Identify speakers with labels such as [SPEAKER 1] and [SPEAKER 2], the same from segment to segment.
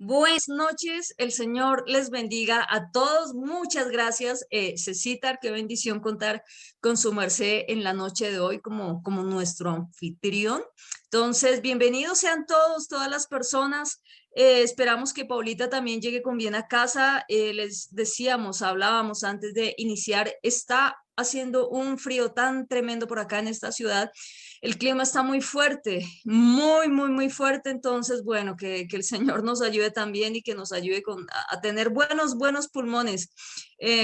[SPEAKER 1] Buenas noches, el Señor les bendiga a todos. Muchas gracias, Cecitar, qué bendición contar con su merced en la noche de hoy como nuestro anfitrión. Entonces, bienvenidos sean todos, todas las personas. Esperamos que Paulita también llegue con bien a casa. Les decíamos, hablábamos antes de iniciar, está haciendo un frío tan tremendo por acá en esta ciudad. El clima está muy fuerte, muy fuerte. Entonces, bueno, que el Señor nos ayude también y que nos ayude a tener buenos pulmones,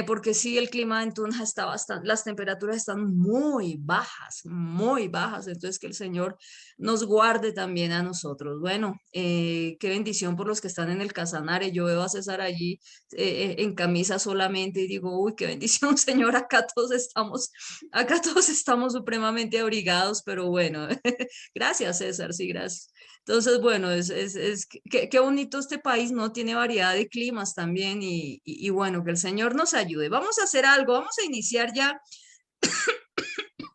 [SPEAKER 1] porque sí, el clima en Tunja está bastante, las temperaturas están muy bajas. Entonces, que el Señor nos guarde también a nosotros. Bueno, qué bendición por los que están en el Casanare. Yo veo a César allí en camisa solamente y digo, uy, qué bendición, Señor, acá todos estamos supremamente abrigados, pero bueno, gracias César, sí, gracias. Entonces, bueno, qué bonito este país, ¿no? Tiene variedad de climas también y bueno, que el Señor nos ayude. Vamos a hacer algo, vamos a iniciar ya,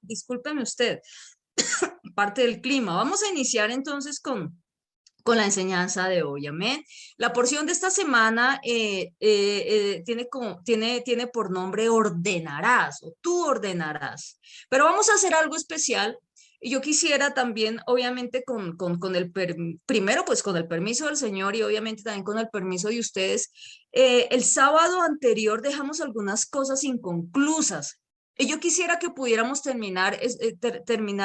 [SPEAKER 1] discúlpeme usted, parte del clima. Vamos a iniciar entonces con la enseñanza de hoy, amén. La porción de esta semana tiene por nombre ordenarás o tú ordenarás, pero vamos a hacer algo especial. Y yo quisiera también, obviamente, primero, pues con el permiso del Señor y obviamente también con el permiso de ustedes, el sábado anterior dejamos algunas cosas inconclusas. Y yo quisiera que pudiéramos terminar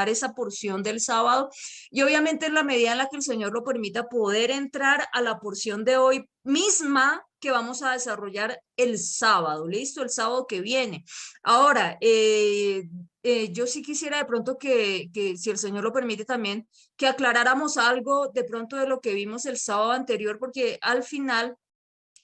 [SPEAKER 1] esa porción del sábado y obviamente en la medida en la que el Señor lo permita, poder entrar a la porción de hoy misma que vamos a desarrollar el sábado, ¿listo? El sábado que viene. Ahora, yo sí quisiera de pronto que, si el Señor lo permite también, que aclaráramos algo de pronto de lo que vimos el sábado anterior, porque al final...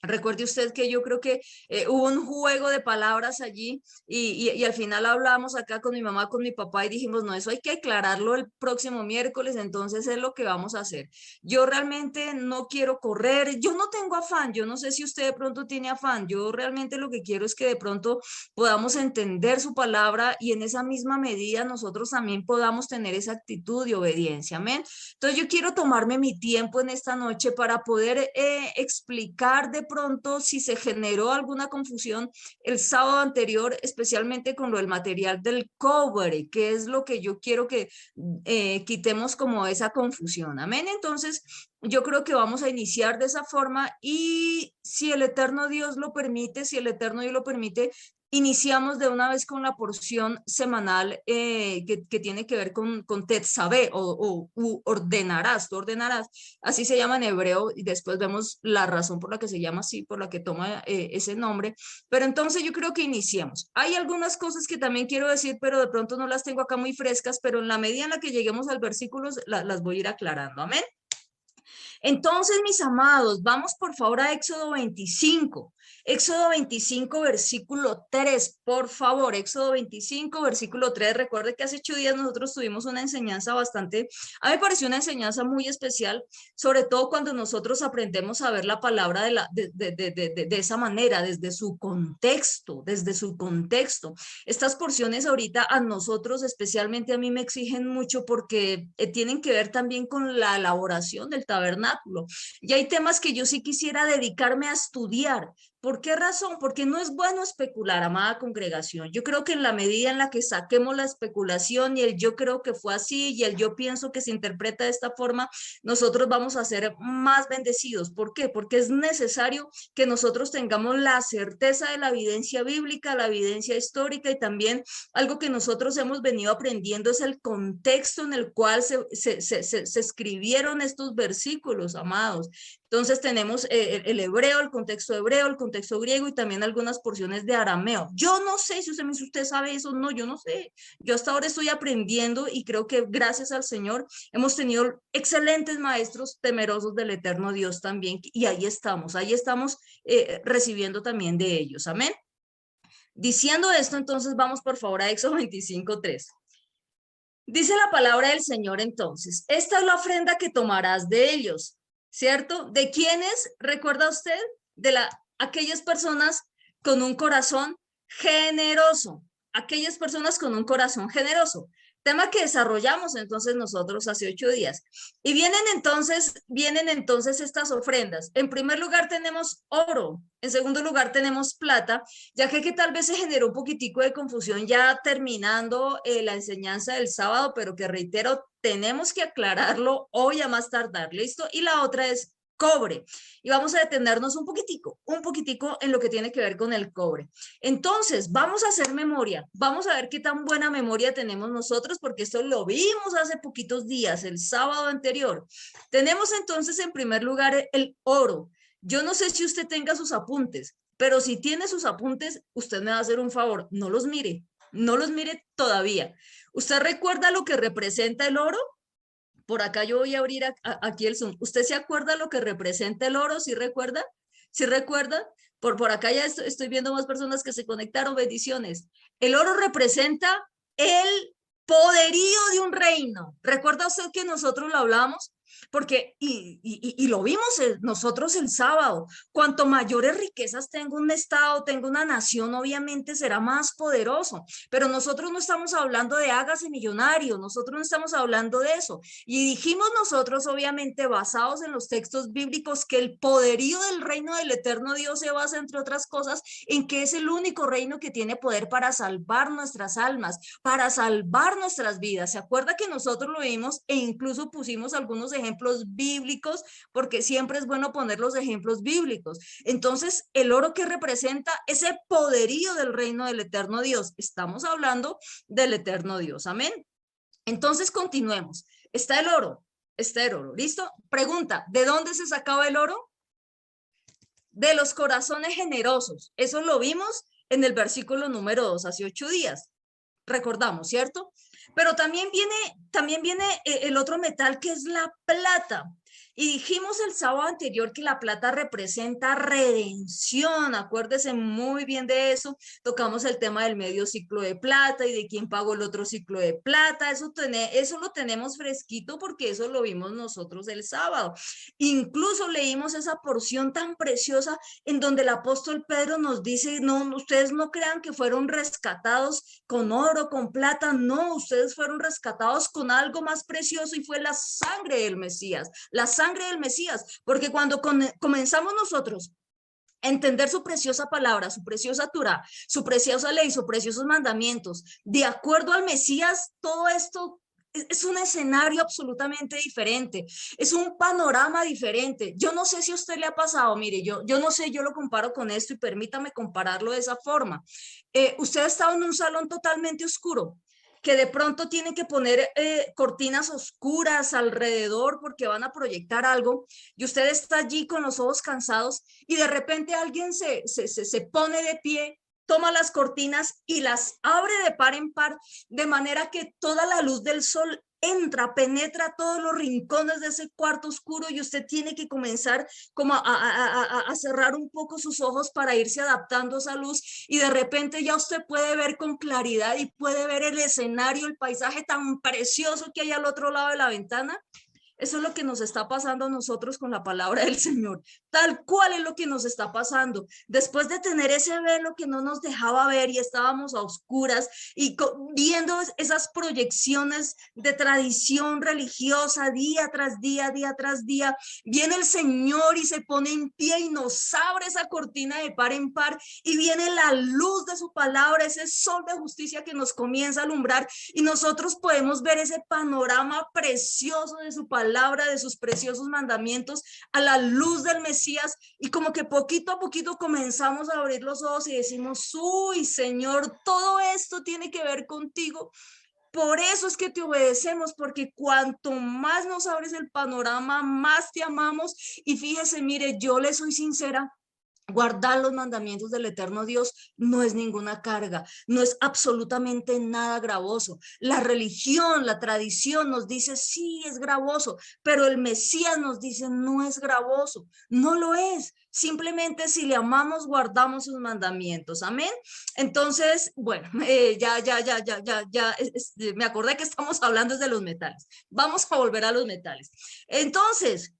[SPEAKER 1] Recuerde usted que yo creo que hubo un juego de palabras allí y al final hablamos acá con mi mamá, con mi papá y dijimos, no, eso hay que aclararlo el próximo miércoles, entonces es lo que vamos a hacer. Yo realmente no quiero correr, yo no tengo afán, yo no sé si usted de pronto tiene afán, yo realmente lo que quiero es que de pronto podamos entender su palabra y en esa misma medida nosotros también podamos tener esa actitud de obediencia, amén. Entonces yo quiero tomarme mi tiempo en esta noche para poder explicar de pronto si se generó alguna confusión el sábado anterior, especialmente con lo del material del cobre, que es lo que yo quiero que quitemos como esa confusión. Amén. Entonces, yo creo que vamos a iniciar de esa forma y si el eterno Dios lo permite, si el eterno Dios lo permite, iniciamos de una vez con la porción semanal que tiene que ver con Tetzabé o ordenarás, tú ordenarás, así se llama en hebreo y después vemos la razón por la que se llama así, por la que toma ese nombre, pero entonces yo creo que iniciemos. Hay algunas cosas que también quiero decir, pero de pronto no las tengo acá muy frescas, pero en la medida en la que lleguemos al versículo las voy a ir aclarando, amén. Entonces, mis amados, vamos por favor a Éxodo 25. Éxodo 25, versículo 3, por favor, Éxodo 25, versículo 3. Recuerde que hace 8 días nosotros tuvimos una enseñanza a mí me pareció una enseñanza muy especial, sobre todo cuando nosotros aprendemos a ver la palabra de esa manera, desde su contexto, desde su contexto. Estas porciones ahorita a nosotros, especialmente a mí, me exigen mucho porque tienen que ver también con la elaboración del tabernáculo. Y hay temas que yo sí quisiera dedicarme a estudiar. ¿Por qué razón? Porque no es bueno especular, amada congregación. Yo creo que en la medida en la que saquemos la especulación y el yo creo que fue así y el yo pienso que se interpreta de esta forma, nosotros vamos a ser más bendecidos. ¿Por qué? Porque es necesario que nosotros tengamos la certeza de la evidencia bíblica, la evidencia histórica y también algo que nosotros hemos venido aprendiendo es el contexto en el cual se escribieron estos versículos, amados. Entonces tenemos el hebreo, el contexto griego y también algunas porciones de arameo. Yo no sé si usted me dice, ¿usted sabe eso? No, yo no sé. Yo hasta ahora estoy aprendiendo y creo que gracias al Señor hemos tenido excelentes maestros temerosos del eterno Dios también y ahí estamos recibiendo también de ellos. Amén. Diciendo esto, entonces vamos por favor a Éxodo 25:3. Dice la palabra del Señor entonces, esta es la ofrenda que tomarás de ellos, ¿cierto? ¿De quiénes? ¿Recuerda usted? De aquellas personas con un corazón generoso, aquellas personas con un corazón generoso. tema que desarrollamos entonces nosotros hace 8 días. Y vienen entonces estas ofrendas. En primer lugar tenemos oro, en segundo lugar tenemos plata, ya que tal vez se generó un poquitico de confusión ya terminando la enseñanza del sábado, pero que reitero, tenemos que aclararlo hoy a más tardar, ¿listo? Y la otra es cobre. Y vamos a detenernos un poquitico en lo que tiene que ver con el cobre. Entonces, vamos a hacer memoria, vamos a ver qué tan buena memoria tenemos nosotros, porque esto lo vimos hace poquitos días, el sábado anterior. Tenemos entonces en primer lugar el oro. Yo no sé si usted tenga sus apuntes, pero si tiene sus apuntes, usted me va a hacer un favor, no los mire todavía. ¿Usted recuerda lo que representa el oro? Por acá yo voy a abrir aquí el Zoom. ¿Usted se acuerda lo que representa el oro? ¿Sí recuerda? ¿Sí recuerda? Por acá ya estoy viendo más personas que se conectaron. Bendiciones. El oro representa el poderío de un reino. ¿Recuerda usted que nosotros lo hablamos? Porque, y lo vimos nosotros el sábado, cuanto mayores riquezas tenga un estado, tenga una nación, obviamente será más poderoso, pero nosotros no estamos hablando de hágase millonario, nosotros no estamos hablando de eso. Y dijimos nosotros, obviamente, basados en los textos bíblicos, que el poderío del reino del eterno Dios se basa, entre otras cosas, en que es el único reino que tiene poder para salvar nuestras almas, para salvar nuestras vidas. ¿Se acuerda que nosotros lo vimos e incluso pusimos algunos ejemplos bíblicos? Porque siempre es bueno poner los ejemplos bíblicos. Entonces, el oro que representa ese poderío del reino del eterno Dios. Estamos hablando del eterno Dios. Amén. Entonces, continuemos. Está el oro, ¿listo? Pregunta, ¿de dónde se sacaba el oro? De los corazones generosos. Eso lo vimos en el versículo número 2, hace 8 días. Recordamos, ¿cierto? Pero también viene el otro metal, que es la plata. Y dijimos el sábado anterior que la plata representa redención. Acuérdese muy bien de eso. Tocamos el tema del medio ciclo de plata y de quién pagó el otro ciclo de plata. Eso lo tenemos fresquito porque eso lo vimos nosotros el sábado. Incluso leímos esa porción tan preciosa en donde el apóstol Pedro nos dice, no, ustedes no crean que fueron rescatados con oro, con plata, no, ustedes fueron rescatados con algo más precioso y fue la sangre del Mesías, la sangre del Mesías, porque cuando comenzamos nosotros a entender su preciosa palabra, su preciosa Torá, su preciosa ley, sus preciosos mandamientos, de acuerdo al Mesías, todo esto es un escenario absolutamente diferente, es un panorama diferente. Yo no sé si a usted le ha pasado, mire, yo no sé, yo lo comparo con esto y permítame compararlo de esa forma. Usted ha estado en un salón totalmente oscuro, que de pronto tiene que poner cortinas oscuras alrededor porque van a proyectar algo, y usted está allí con los ojos cansados y de repente alguien se pone de pie, toma las cortinas y las abre de par en par, de manera que toda la luz del sol entra, penetra todos los rincones de ese cuarto oscuro y usted tiene que comenzar como a cerrar un poco sus ojos para irse adaptando a esa luz y de repente ya usted puede ver con claridad y puede ver el escenario, el paisaje tan precioso que hay al otro lado de la ventana. Eso es lo que nos está pasando a nosotros con la palabra del Señor. Tal cual es lo que nos está pasando. Después de tener ese velo que no nos dejaba ver y estábamos a oscuras y viendo esas proyecciones de tradición religiosa día tras día, día tras día, viene el Señor y se pone en pie y nos abre esa cortina de par en par y viene la luz de su palabra, ese sol de justicia que nos comienza a alumbrar y nosotros podemos ver ese panorama precioso de su palabra, de sus preciosos mandamientos a la luz del Mesías y como que poquito a poquito comenzamos a abrir los ojos y decimos, uy, Señor, todo esto tiene que ver contigo. Por eso es que te obedecemos, porque cuanto más nos abres el panorama, más te amamos. Y fíjese, mire, yo le soy sincera, guardar los mandamientos del eterno Dios no es ninguna carga, no es absolutamente nada gravoso. La religión, la tradición nos dice sí es gravoso, pero el Mesías nos dice no es gravoso, no lo es. Simplemente si le amamos, guardamos sus mandamientos. Amén. Entonces, bueno, me acordé que estamos hablando de los metales. Vamos a volver a los metales. Entonces,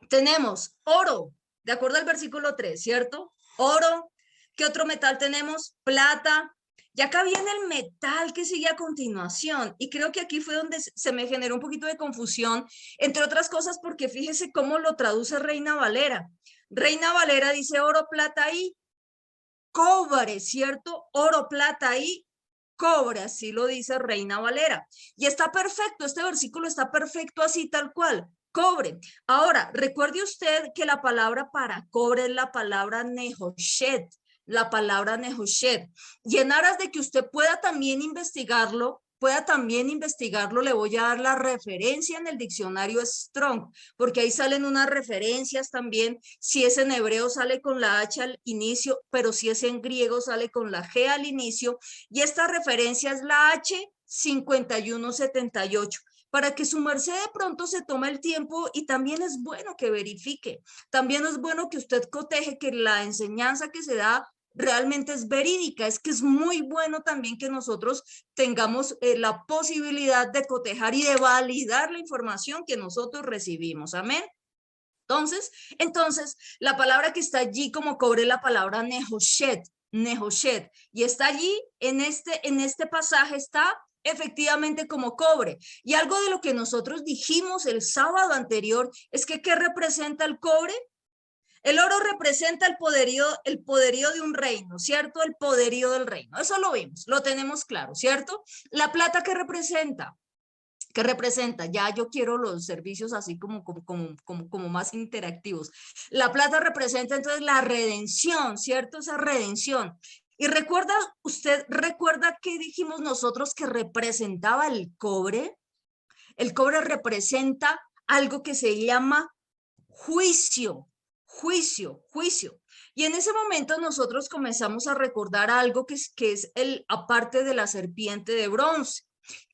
[SPEAKER 1] tenemos oro, de acuerdo al versículo 3, ¿cierto? Oro. ¿Qué otro metal tenemos? Plata. Y acá viene el metal que sigue a continuación. Y creo que aquí fue donde se me generó un poquito de confusión, entre otras cosas porque fíjese cómo lo traduce Reina Valera. Reina Valera dice oro, plata y cobre, ¿cierto? Oro, plata y cobre, así lo dice Reina Valera. Y está perfecto, este versículo está perfecto así tal cual. Cobre. Ahora, recuerde usted que la palabra para cobre es la palabra nehoshet, la palabra nehoshet. Y en aras de que usted pueda también investigarlo, le voy a dar la referencia en el diccionario Strong, porque ahí salen unas referencias también. Si es en hebreo sale con la H al inicio, pero si es en griego sale con la G al inicio. Y esta referencia es la H5178, para que su merced de pronto se tome el tiempo, y también es bueno que verifique, también es bueno que usted coteje que la enseñanza que se da realmente es verídica. Es que es muy bueno también que nosotros tengamos la posibilidad de cotejar y de validar la información que nosotros recibimos. Amén. Entonces, la palabra que está allí como cobre es la palabra nehoshet, nehoshet, y está allí en este pasaje, está efectivamente como cobre. Y algo de lo que nosotros dijimos el sábado anterior es que ¿qué representa el cobre? El oro representa el poderío de un reino, ¿cierto? El poderío del reino. Eso lo vimos, lo tenemos claro, ¿cierto? La plata, ¿qué representa? ¿Qué representa? Ya yo quiero los servicios así como más interactivos. La plata representa entonces la redención, ¿cierto? Esa redención. Y usted recuerda que dijimos nosotros que representaba el cobre. El cobre representa algo que se llama juicio, juicio. Y en ese momento nosotros comenzamos a recordar algo que es aparte de la serpiente de bronce,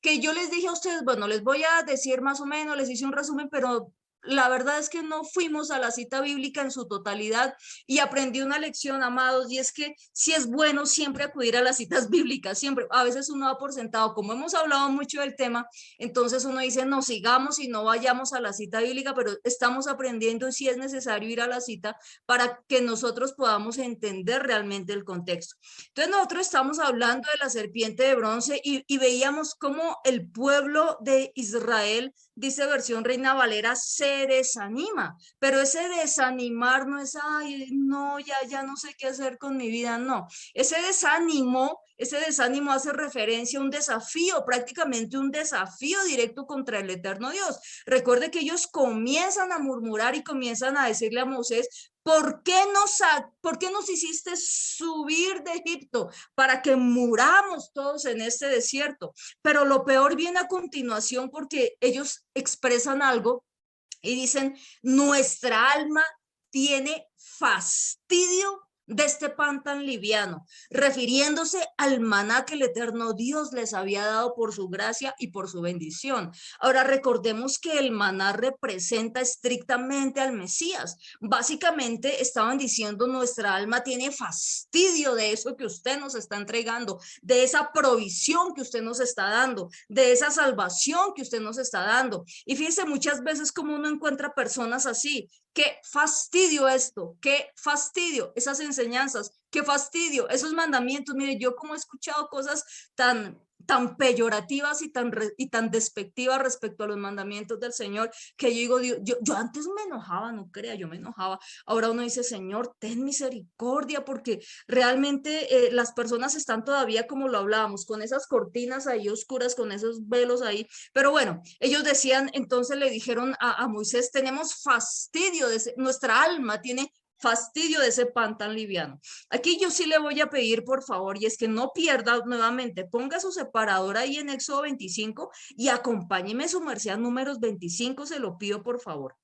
[SPEAKER 1] que yo les dije a ustedes, bueno, les voy a decir más o menos, les hice un resumen, pero la verdad es que no fuimos a la cita bíblica en su totalidad, y aprendí una lección, amados, y es que sí es bueno siempre acudir a las citas bíblicas, siempre. A veces uno da por sentado, como hemos hablado mucho del tema, entonces uno dice, no sigamos y no vayamos a la cita bíblica, pero estamos aprendiendo y sí es necesario ir a la cita para que nosotros podamos entender realmente el contexto. Entonces nosotros estamos hablando de la serpiente de bronce, y veíamos cómo el pueblo de Israel, dice versión Reina Valera, se desanima, pero ese desanimar no es, ay, no, ya no sé qué hacer con mi vida, no. Ese desánimo hace referencia a un desafío, prácticamente un desafío directo contra el eterno Dios. Recuerde que ellos comienzan a murmurar y comienzan a decirle a Moisés, ¿por qué nos hiciste subir de Egipto para que muramos todos en este desierto? Pero lo peor viene a continuación, porque ellos expresan algo y dicen, nuestra alma tiene fastidio de este pan tan liviano, refiriéndose al maná que el eterno Dios les había dado por su gracia y por su bendición. Ahora recordemos que el maná representa estrictamente al Mesías. Básicamente estaban diciendo, nuestra alma tiene fastidio de eso que usted nos está entregando, de esa provisión que usted nos está dando, de esa salvación que usted nos está dando. Y fíjese muchas veces como uno encuentra personas así, qué fastidio esto, qué fastidio esas enseñanzas, qué fastidio esos mandamientos. Mire, yo como he escuchado cosas tan peyorativas y tan despectivas respecto a los mandamientos del Señor, que yo digo, yo antes me enojaba, no crea, yo me enojaba. Ahora uno dice, Señor, ten misericordia, porque realmente las personas están todavía, como lo hablábamos, con esas cortinas ahí oscuras, con esos velos ahí. Pero bueno, ellos decían, entonces le dijeron a Moisés, tenemos fastidio, nuestra alma tiene fastidio de ese pan tan liviano. Aquí yo sí le voy a pedir, por favor, y es que no pierda nuevamente, ponga su separador ahí en Éxodo 25 y acompáñeme su merced a Números 25, se lo pido por favor.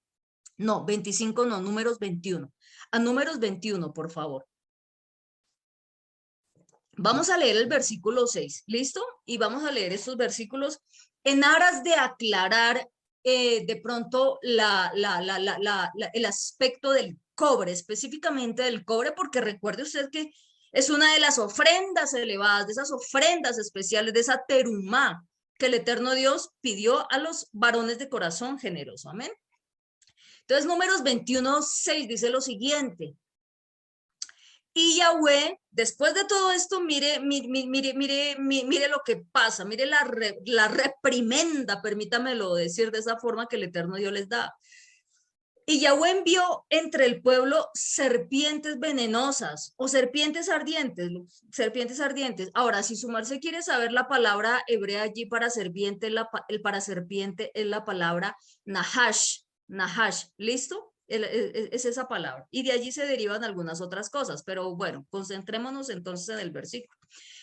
[SPEAKER 1] No, 25 no, Números 21. A Números 21, por favor. Vamos a leer el versículo 6, ¿listo? Y vamos a leer estos versículos en aras de aclarar de pronto el aspecto del cobre, específicamente del cobre, porque recuerde usted que es una de las ofrendas elevadas, de esas ofrendas especiales, de esa terumá que el eterno Dios pidió a los varones de corazón generoso. Amén. Entonces, Números 21:6 dice lo siguiente. Y Yahweh, después de todo esto, mire lo que pasa, mire la reprimenda, permítamelo decir de esa forma que el Eterno Dios les da. Y Yahweh envió entre el pueblo serpientes venenosas o serpientes ardientes, serpientes ardientes. Ahora, si su merced quiere saber la palabra hebrea allí para serpiente, para serpiente es la palabra nahash, nahash, ¿listo? Es esa palabra. Y de allí se derivan algunas otras cosas, pero bueno, concentrémonos entonces en el versículo.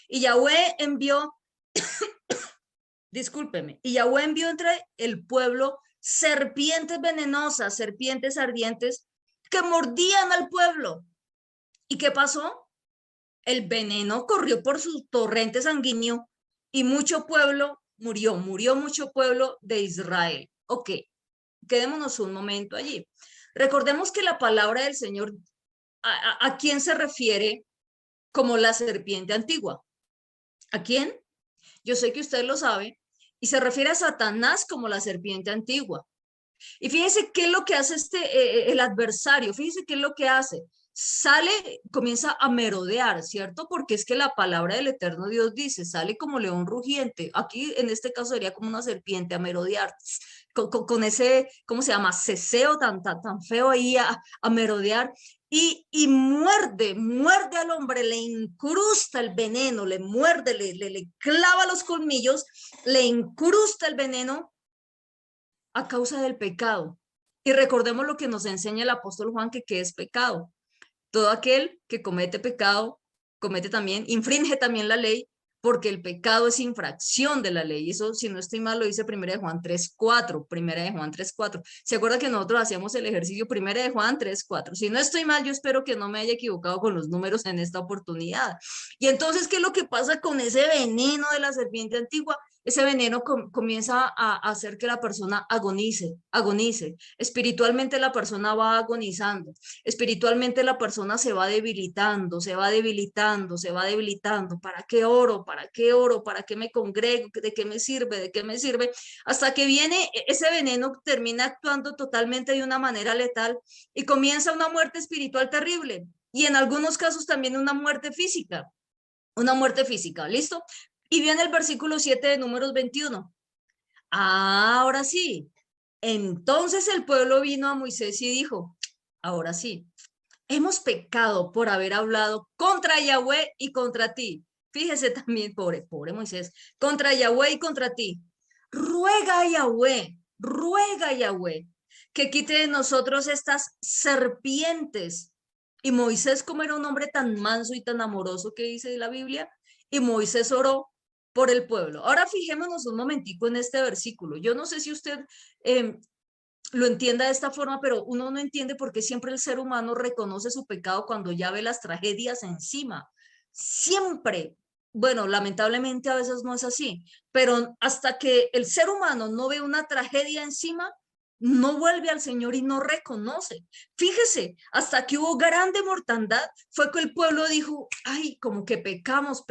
[SPEAKER 1] Y Yahweh envió, discúlpeme, y Yahweh envió entre el pueblo serpientes venenosas, serpientes ardientes que mordían al pueblo. ¿Y qué pasó? El veneno corrió por su torrente sanguíneo y mucho pueblo murió mucho pueblo de Israel. Ok, quedémonos un momento allí. Recordemos que la palabra del Señor, ¿a quién se refiere como la serpiente antigua? ¿A quién? Yo sé que usted lo sabe, y se refiere a Satanás como la serpiente antigua. Y fíjese qué es lo que hace el adversario, fíjese qué es lo que hace. Sale, comienza a merodear, ¿cierto? Porque es que la palabra del eterno Dios dice, sale como león rugiente. Aquí en este caso sería como una serpiente a merodear, con ese, ¿cómo se llama? Ceseo tan feo ahí a merodear. Y muerde al hombre, le incrusta el veneno, le muerde, le clava los colmillos, le incrusta el veneno a causa del pecado. Y recordemos lo que nos enseña el apóstol Juan, que es pecado. Todo aquel que comete pecado, comete también, infringe también la ley, porque el pecado es infracción de la ley. Eso, si no estoy mal, lo dice 1 de Juan 3:4, 1 de Juan 3:4. ¿Se acuerda que nosotros hacíamos el ejercicio 1 de Juan 3:4? Si no estoy mal, yo espero que no me haya equivocado con los números en esta oportunidad. Y entonces, ¿qué es lo que pasa con ese veneno de la serpiente antigua? Ese veneno comienza a hacer que la persona agonice. Espiritualmente la persona va agonizando. Espiritualmente la persona se va debilitando. ¿Para qué oro? ¿Para qué oro? ¿Para qué me congrego? ¿De qué me sirve? ¿De qué me sirve? Hasta que viene ese veneno, termina actuando totalmente de una manera letal y comienza una muerte espiritual terrible. Y en algunos casos también una muerte física. ¿Listo? Y viene el versículo 7 de Números 21. Ahora sí. Entonces el pueblo vino a Moisés y dijo, ahora sí, hemos pecado por haber hablado contra Yahweh y contra ti. Fíjese también, pobre Moisés, contra Yahweh y contra ti. Ruega a Yahweh, que quite de nosotros estas serpientes. Y Moisés, como era un hombre tan manso y tan amoroso que dice la Biblia, y Moisés oró por el pueblo. Ahora fijémonos un momentico en este versículo. Yo no sé si usted lo entienda de esta forma, pero uno no entiende por qué siempre el ser humano reconoce su pecado cuando ya ve las tragedias encima. Siempre. Bueno, lamentablemente a veces no es así, pero hasta que el ser humano no ve una tragedia encima, no vuelve al Señor y no reconoce. Fíjese, hasta que hubo grande mortandad, fue que el pueblo dijo, ay, como que pecamos.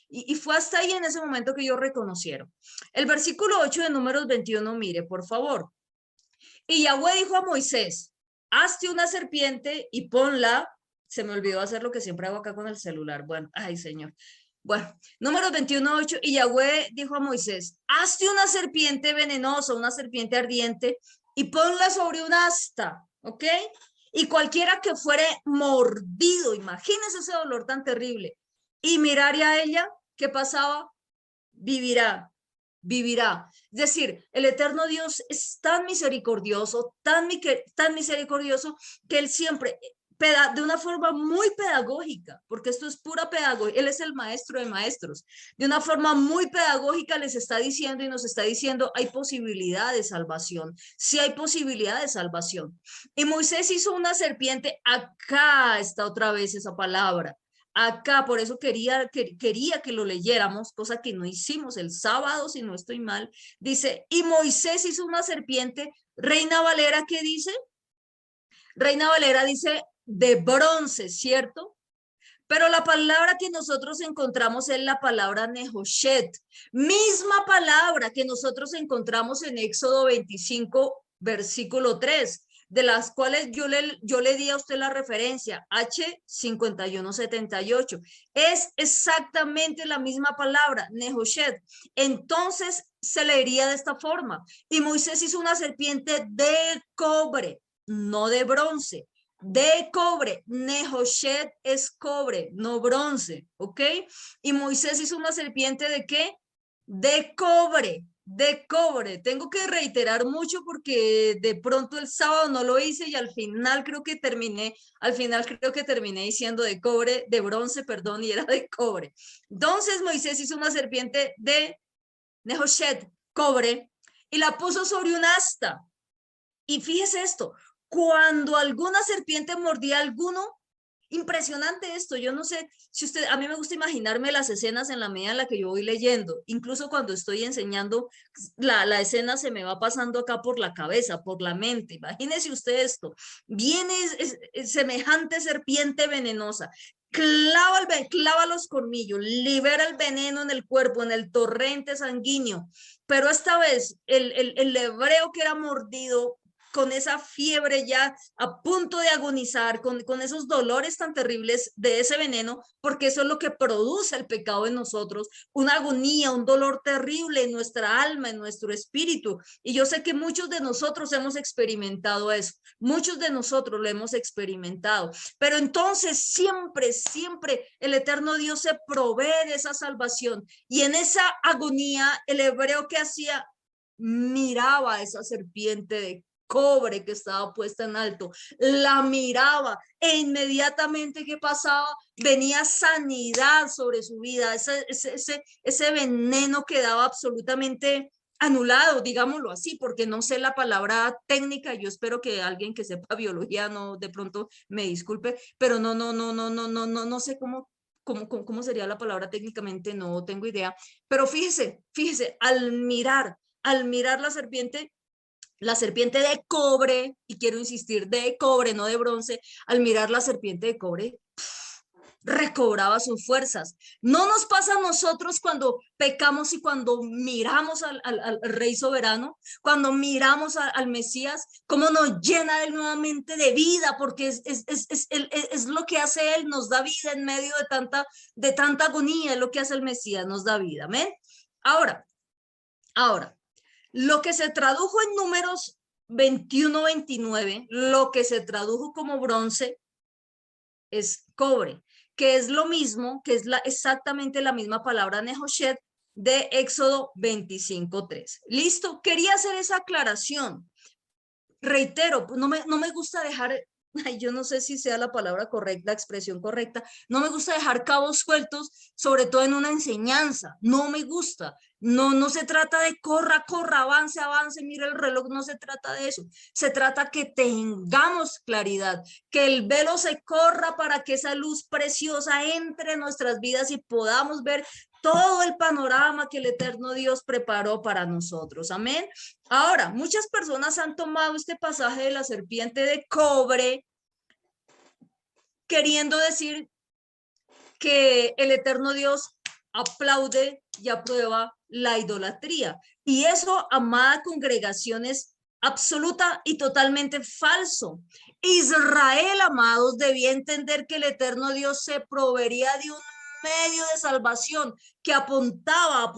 [SPEAKER 1] Y fue hasta ahí en ese momento que ellos reconocieron. El versículo 8 de Números 21, mire, por favor. Y Yahweh dijo a Moisés, hazte una serpiente y ponla. Se me olvidó hacer lo que siempre hago acá con el celular. Bueno, ay, Señor. Bueno, Números 21:8. Y Yahweh dijo a Moisés, hazte una serpiente venenosa, una serpiente ardiente, y ponla sobre un asta, ¿ok? Y cualquiera que fuere mordido, imagínense ese dolor tan terrible, y miraría a ella, ¿qué pasaba? Vivirá. Es decir, el eterno Dios es tan misericordioso, tan misericordioso, que Él siempre, de una forma muy pedagógica, porque esto es pura pedagogía, Él es el maestro de maestros, de una forma muy pedagógica les está diciendo y nos está diciendo, hay posibilidad de salvación, sí hay posibilidad de salvación. Y Moisés hizo una serpiente, acá está otra vez esa palabra, acá, por eso quería que lo leyéramos, cosa que no hicimos el sábado, si no estoy mal. Dice, y Moisés hizo una serpiente. Reina Valera, ¿qué dice? Reina Valera dice de bronce, ¿cierto? Pero la palabra que nosotros encontramos es la palabra Nehoshet, misma palabra que nosotros encontramos en Éxodo 25, versículo 3. de las cuales yo le di a usted la referencia, H5178. Es exactamente la misma palabra, Nehoshet. Entonces se leería de esta forma. Y Moisés hizo una serpiente de cobre, no de bronce. De cobre, Nehoshet es cobre, no bronce, ¿ok? Y Moisés hizo una serpiente ¿de qué? De cobre, de cobre. Tengo que reiterar mucho porque de pronto el sábado no lo hice y al final creo que terminé diciendo de cobre, de bronce, perdón, y era de cobre. Entonces Moisés hizo una serpiente de Nehoshet, cobre, y la puso sobre un asta. Y fíjese esto, cuando alguna serpiente mordía a alguno, impresionante esto, yo no sé si usted, a mí me gusta imaginarme las escenas en la medida en la que yo voy leyendo, incluso cuando estoy enseñando, la escena se me va pasando acá por la cabeza, por la mente, imagínese usted esto, viene semejante serpiente venenosa, clava los colmillos, libera el veneno en el cuerpo, en el torrente sanguíneo, pero esta vez el hebreo que era mordido con esa fiebre ya a punto de agonizar, con esos dolores tan terribles de ese veneno, porque eso es lo que produce el pecado en nosotros, una agonía, un dolor terrible en nuestra alma, en nuestro espíritu. Y yo sé que muchos de nosotros hemos experimentado eso, muchos de nosotros lo hemos experimentado, pero entonces siempre, siempre el eterno Dios se provee de esa salvación. Y en esa agonía, el hebreo que hacía, miraba a esa serpiente de cobre que estaba puesta en alto, la miraba e inmediatamente ¿qué pasaba? Venía sanidad sobre su vida, ese veneno quedaba absolutamente anulado, digámoslo así, porque no sé la palabra técnica, yo espero que alguien que sepa biología no de pronto me disculpe, pero no sé cómo sería la palabra técnicamente, no tengo idea, pero fíjese, al mirar la serpiente de cobre, y quiero insistir, de cobre, no de bronce, al mirar la serpiente de cobre, recobraba sus fuerzas. No nos pasa a nosotros cuando pecamos y cuando miramos al Rey Soberano, cuando miramos al Mesías, cómo nos llena él nuevamente de vida, porque es lo que hace él, nos da vida en medio de tanta agonía, es lo que hace el Mesías, nos da vida. ¿Amén? Ahora, lo que se tradujo en Números 21-29, lo que se tradujo como bronce es cobre, que es lo mismo, que es exactamente la misma palabra Nehoshet de Éxodo 25:3. Listo, quería hacer esa aclaración. Reitero, no me gusta dejar, yo no sé si sea la palabra correcta, la expresión correcta, no me gusta dejar cabos sueltos, sobre todo en una enseñanza, no me gusta. No se trata de corra, avance, mira el reloj, no se trata de eso. Se trata que tengamos claridad, que el velo se corra para que esa luz preciosa entre en nuestras vidas y podamos ver todo el panorama que el eterno Dios preparó para nosotros. Amén. Ahora, muchas personas han tomado este pasaje de la serpiente de cobre queriendo decir que el eterno Dios aplaude y aprueba la idolatría. Y eso, amada congregación, es absoluta y totalmente falso. Israel, amados, debía entender que el eterno Dios se proveería de un medio de salvación que apuntaba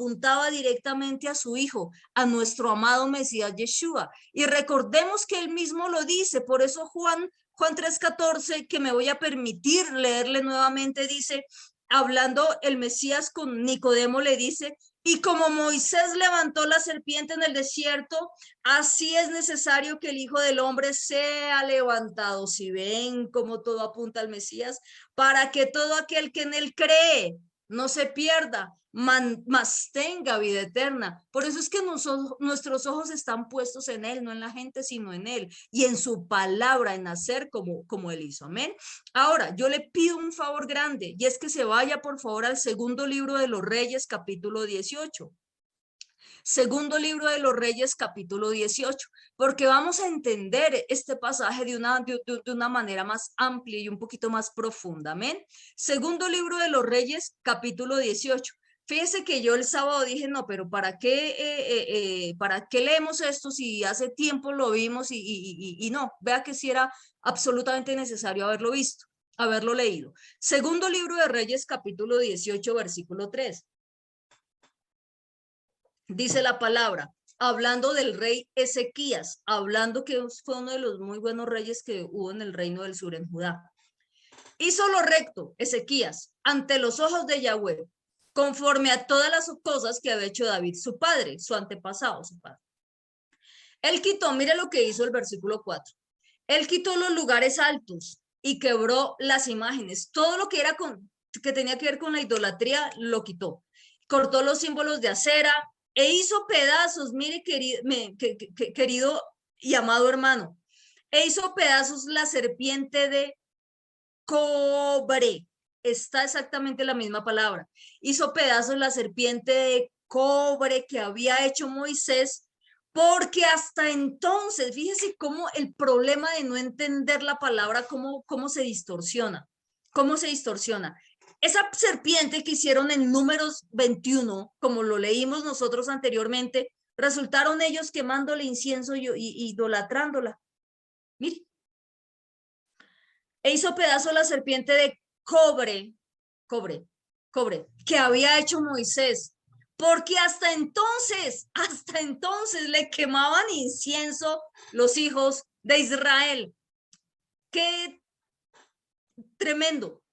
[SPEAKER 1] directamente a su hijo, a nuestro amado Mesías Yeshua. Y recordemos que él mismo lo dice, por eso Juan 3:14, que me voy a permitir leerle nuevamente, dice, hablando el Mesías con Nicodemo, le dice, y como Moisés levantó la serpiente en el desierto, así es necesario que el Hijo del Hombre sea levantado. Si ven cómo todo apunta al Mesías, para que todo aquel que en él cree no se pierda, mas tenga vida eterna. Por eso es que nuestros ojos están puestos en él, no en la gente, sino en él y en su palabra, en hacer como él hizo. Amén. Ahora, yo le pido un favor grande, y es que se vaya por favor al segundo libro de los Reyes, capítulo 18. Segundo libro de los Reyes, capítulo 18, porque vamos a entender este pasaje de una manera más amplia y un poquito más profunda. Amén. Segundo libro de los Reyes, capítulo 18. Fíjese que yo el sábado dije, no, pero ¿para qué leemos esto si hace tiempo lo vimos y no? Vea que sí era absolutamente necesario haberlo visto, haberlo leído. Segundo libro de Reyes, capítulo 18, versículo 3. Dice la palabra, hablando del rey Ezequías, hablando que fue uno de los muy buenos reyes que hubo en el reino del sur en Judá. Hizo lo recto, Ezequías, ante los ojos de Yahweh, conforme a todas las cosas que había hecho David, su padre, su antepasado, su padre. Él quitó, mire lo que hizo el versículo 4. Él quitó los lugares altos y quebró las imágenes. Todo lo que era que tenía que ver con la idolatría, lo quitó. Cortó los símbolos de acera e hizo pedazos, mire querido y amado hermano, e hizo pedazos la serpiente de cobre. Está exactamente la misma palabra. Hizo pedazos la serpiente de cobre que había hecho Moisés, porque hasta entonces, fíjese cómo el problema de no entender la palabra, cómo se distorsiona, cómo se distorsiona. Esa serpiente que hicieron en Números 21, como lo leímos nosotros anteriormente, resultaron ellos quemándole incienso y idolatrándola. Mire, e hizo pedazo la serpiente de cobre, que había hecho Moisés, porque hasta entonces le quemaban incienso los hijos de Israel. Qué tremendo.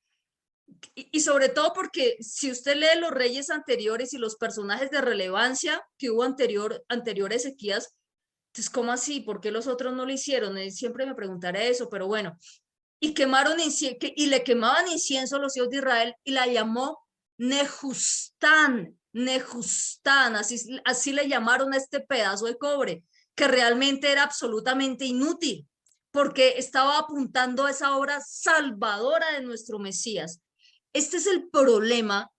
[SPEAKER 1] Y sobre todo porque si usted lee los reyes anteriores y los personajes de relevancia que hubo anterior a Ezequías, entonces, ¿cómo así? ¿Por qué los otros no lo hicieron? Siempre me preguntaré eso, pero bueno. Y le quemaban incienso a los hijos de Israel y la llamó Nejustán, así le llamaron a este pedazo de cobre, que realmente era absolutamente inútil, porque estaba apuntando a esa obra salvadora de nuestro Mesías. Este es el problema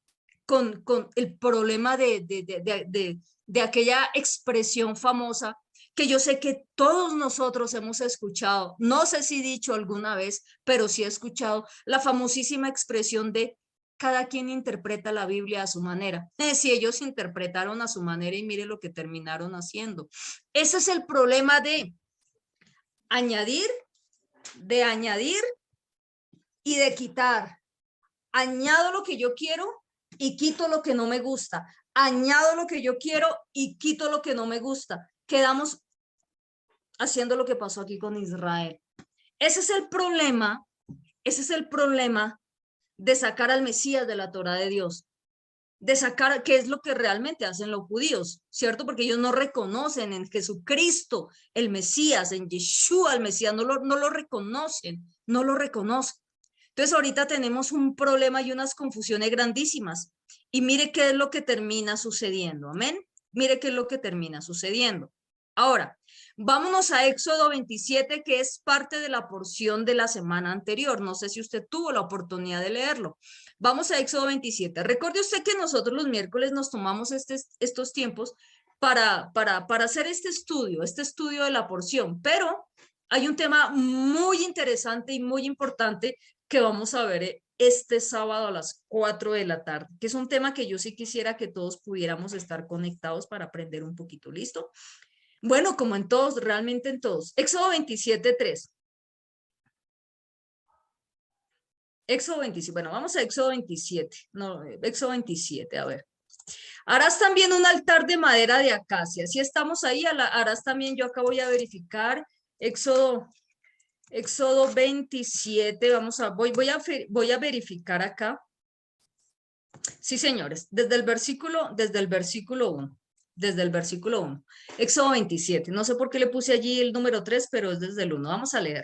[SPEAKER 1] con el problema de aquella expresión famosa que yo sé que todos nosotros hemos escuchado, no sé si dicho alguna vez, pero sí he escuchado la famosísima expresión de cada quien interpreta la Biblia a su manera. Si ellos interpretaron a su manera y mire lo que terminaron haciendo. Ese es el problema de añadir y de quitar. Añado lo que yo quiero y quito lo que no me gusta. Añado lo que yo quiero y quito lo que no me gusta. Quedamos haciendo lo que pasó aquí con Israel. Ese es el problema de sacar al Mesías de la Torá de Dios, de sacar qué es lo que realmente hacen los judíos, ¿cierto? Porque ellos no reconocen en Jesucristo el Mesías, en Yeshua el Mesías, no lo reconocen. Entonces ahorita tenemos un problema y unas confusiones grandísimas. Y mire qué es lo que termina sucediendo, amén. Mire qué es lo que termina sucediendo. Ahora, vámonos a Éxodo 27, que es parte de la porción de la semana anterior. No sé si usted tuvo la oportunidad de leerlo. Vamos a Éxodo 27. Recuerde usted que nosotros los miércoles nos tomamos estos tiempos para hacer este estudio de la porción, pero hay un tema muy interesante y muy importante que vamos a ver este sábado a las 4 de la tarde, que es un tema que yo sí quisiera que todos pudiéramos estar conectados para aprender un poquito. ¿Listo? Bueno, como en todos, realmente en todos. Éxodo 27, 3. Éxodo 27, bueno, vamos a Éxodo 27. No, Éxodo 27, a ver. Harás también un altar de madera de acacia. Si estamos ahí, harás también, yo acá voy a verificar, Éxodo 27, voy a verificar acá. Sí, señores, desde el versículo 1. Éxodo 27. No sé por qué le puse allí el número 3, pero es desde el 1. Vamos a leer.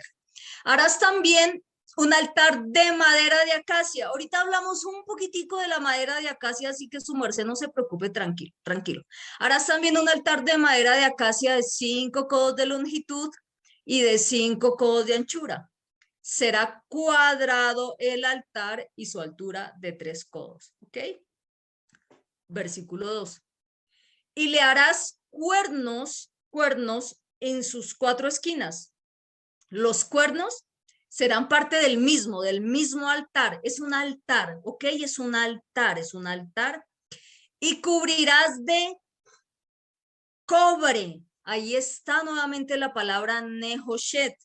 [SPEAKER 1] Harás también un altar de madera de acacia. Ahorita hablamos un poquitico de la madera de acacia, así que su merced no se preocupe, tranquilo. Harás también un altar de madera de acacia de 5 codos de longitud y de 5 codos de anchura. Será cuadrado el altar y su altura de 3 codos. ¿Ok? Versículo 2. Y le harás cuernos en sus 4 esquinas. Los cuernos serán parte del mismo altar. Es un altar, ¿ok? Es un altar. y cubrirás de cobre. Ahí está nuevamente la palabra Nehoshet.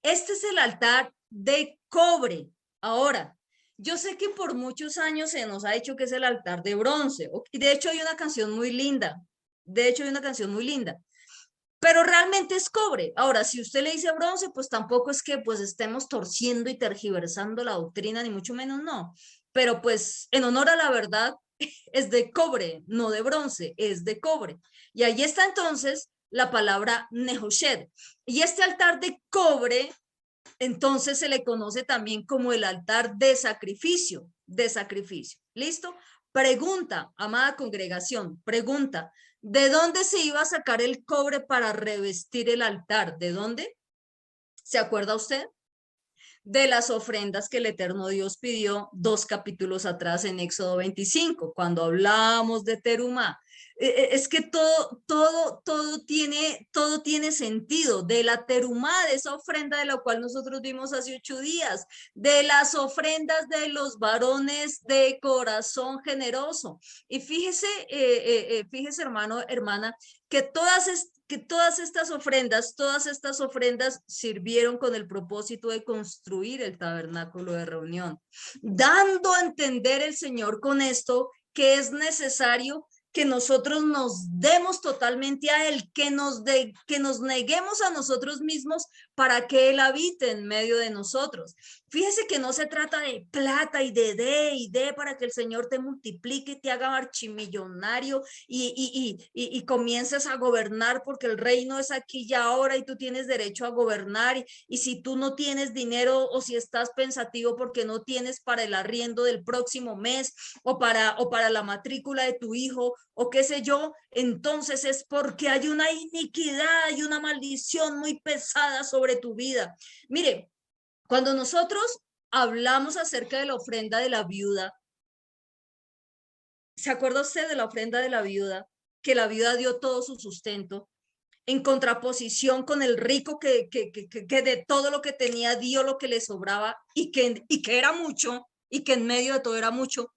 [SPEAKER 1] Este es el altar de cobre. Ahora, yo sé que por muchos años se nos ha dicho que es el altar de bronce. Y de hecho hay una canción muy linda. De hecho hay una canción muy linda. Pero realmente es cobre. Ahora, si usted le dice bronce, pues tampoco es que pues estemos torciendo y tergiversando la doctrina, ni mucho menos no. Pero pues en honor a la verdad, es de cobre, no de bronce, es de cobre. Y ahí está entonces la palabra Nehoshed. Y este altar de cobre, entonces se le conoce también como el altar de sacrificio, de sacrificio. ¿Listo? Pregunta, amada congregación, pregunta, ¿de dónde se iba a sacar el cobre para revestir el altar? ¿De dónde? ¿Se acuerda usted? De las ofrendas que el eterno Dios pidió 2 capítulos atrás en Éxodo 25, cuando hablamos de Terumá. Es que todo tiene sentido. De la Terumá, de esa ofrenda de la cual nosotros vimos hace 8 días, de las ofrendas de los varones de corazón generoso. Y fíjese, hermano, hermana, que todas estas ofrendas sirvieron con el propósito de construir el tabernáculo de reunión, dando a entender el Señor con esto que es necesario que nosotros nos demos totalmente a Él, que nos neguemos a nosotros mismos para que Él habite en medio de nosotros. Fíjese que no se trata de plata y de para que el Señor te multiplique, te haga archimillonario y comiences a gobernar, porque el reino es aquí y ahora y tú tienes derecho a gobernar. Y si tú no tienes dinero o si estás pensativo porque no tienes para el arriendo del próximo mes o para la matrícula de tu hijo o qué sé yo, entonces es porque hay una iniquidad y una maldición muy pesada sobre tu vida. Mire, cuando nosotros hablamos acerca de la ofrenda de la viuda, ¿se acuerda usted de la ofrenda de la viuda? Que la viuda dio todo su sustento en contraposición con el rico que de todo lo que tenía dio lo que le sobraba y que era mucho y que en medio de todo era mucho.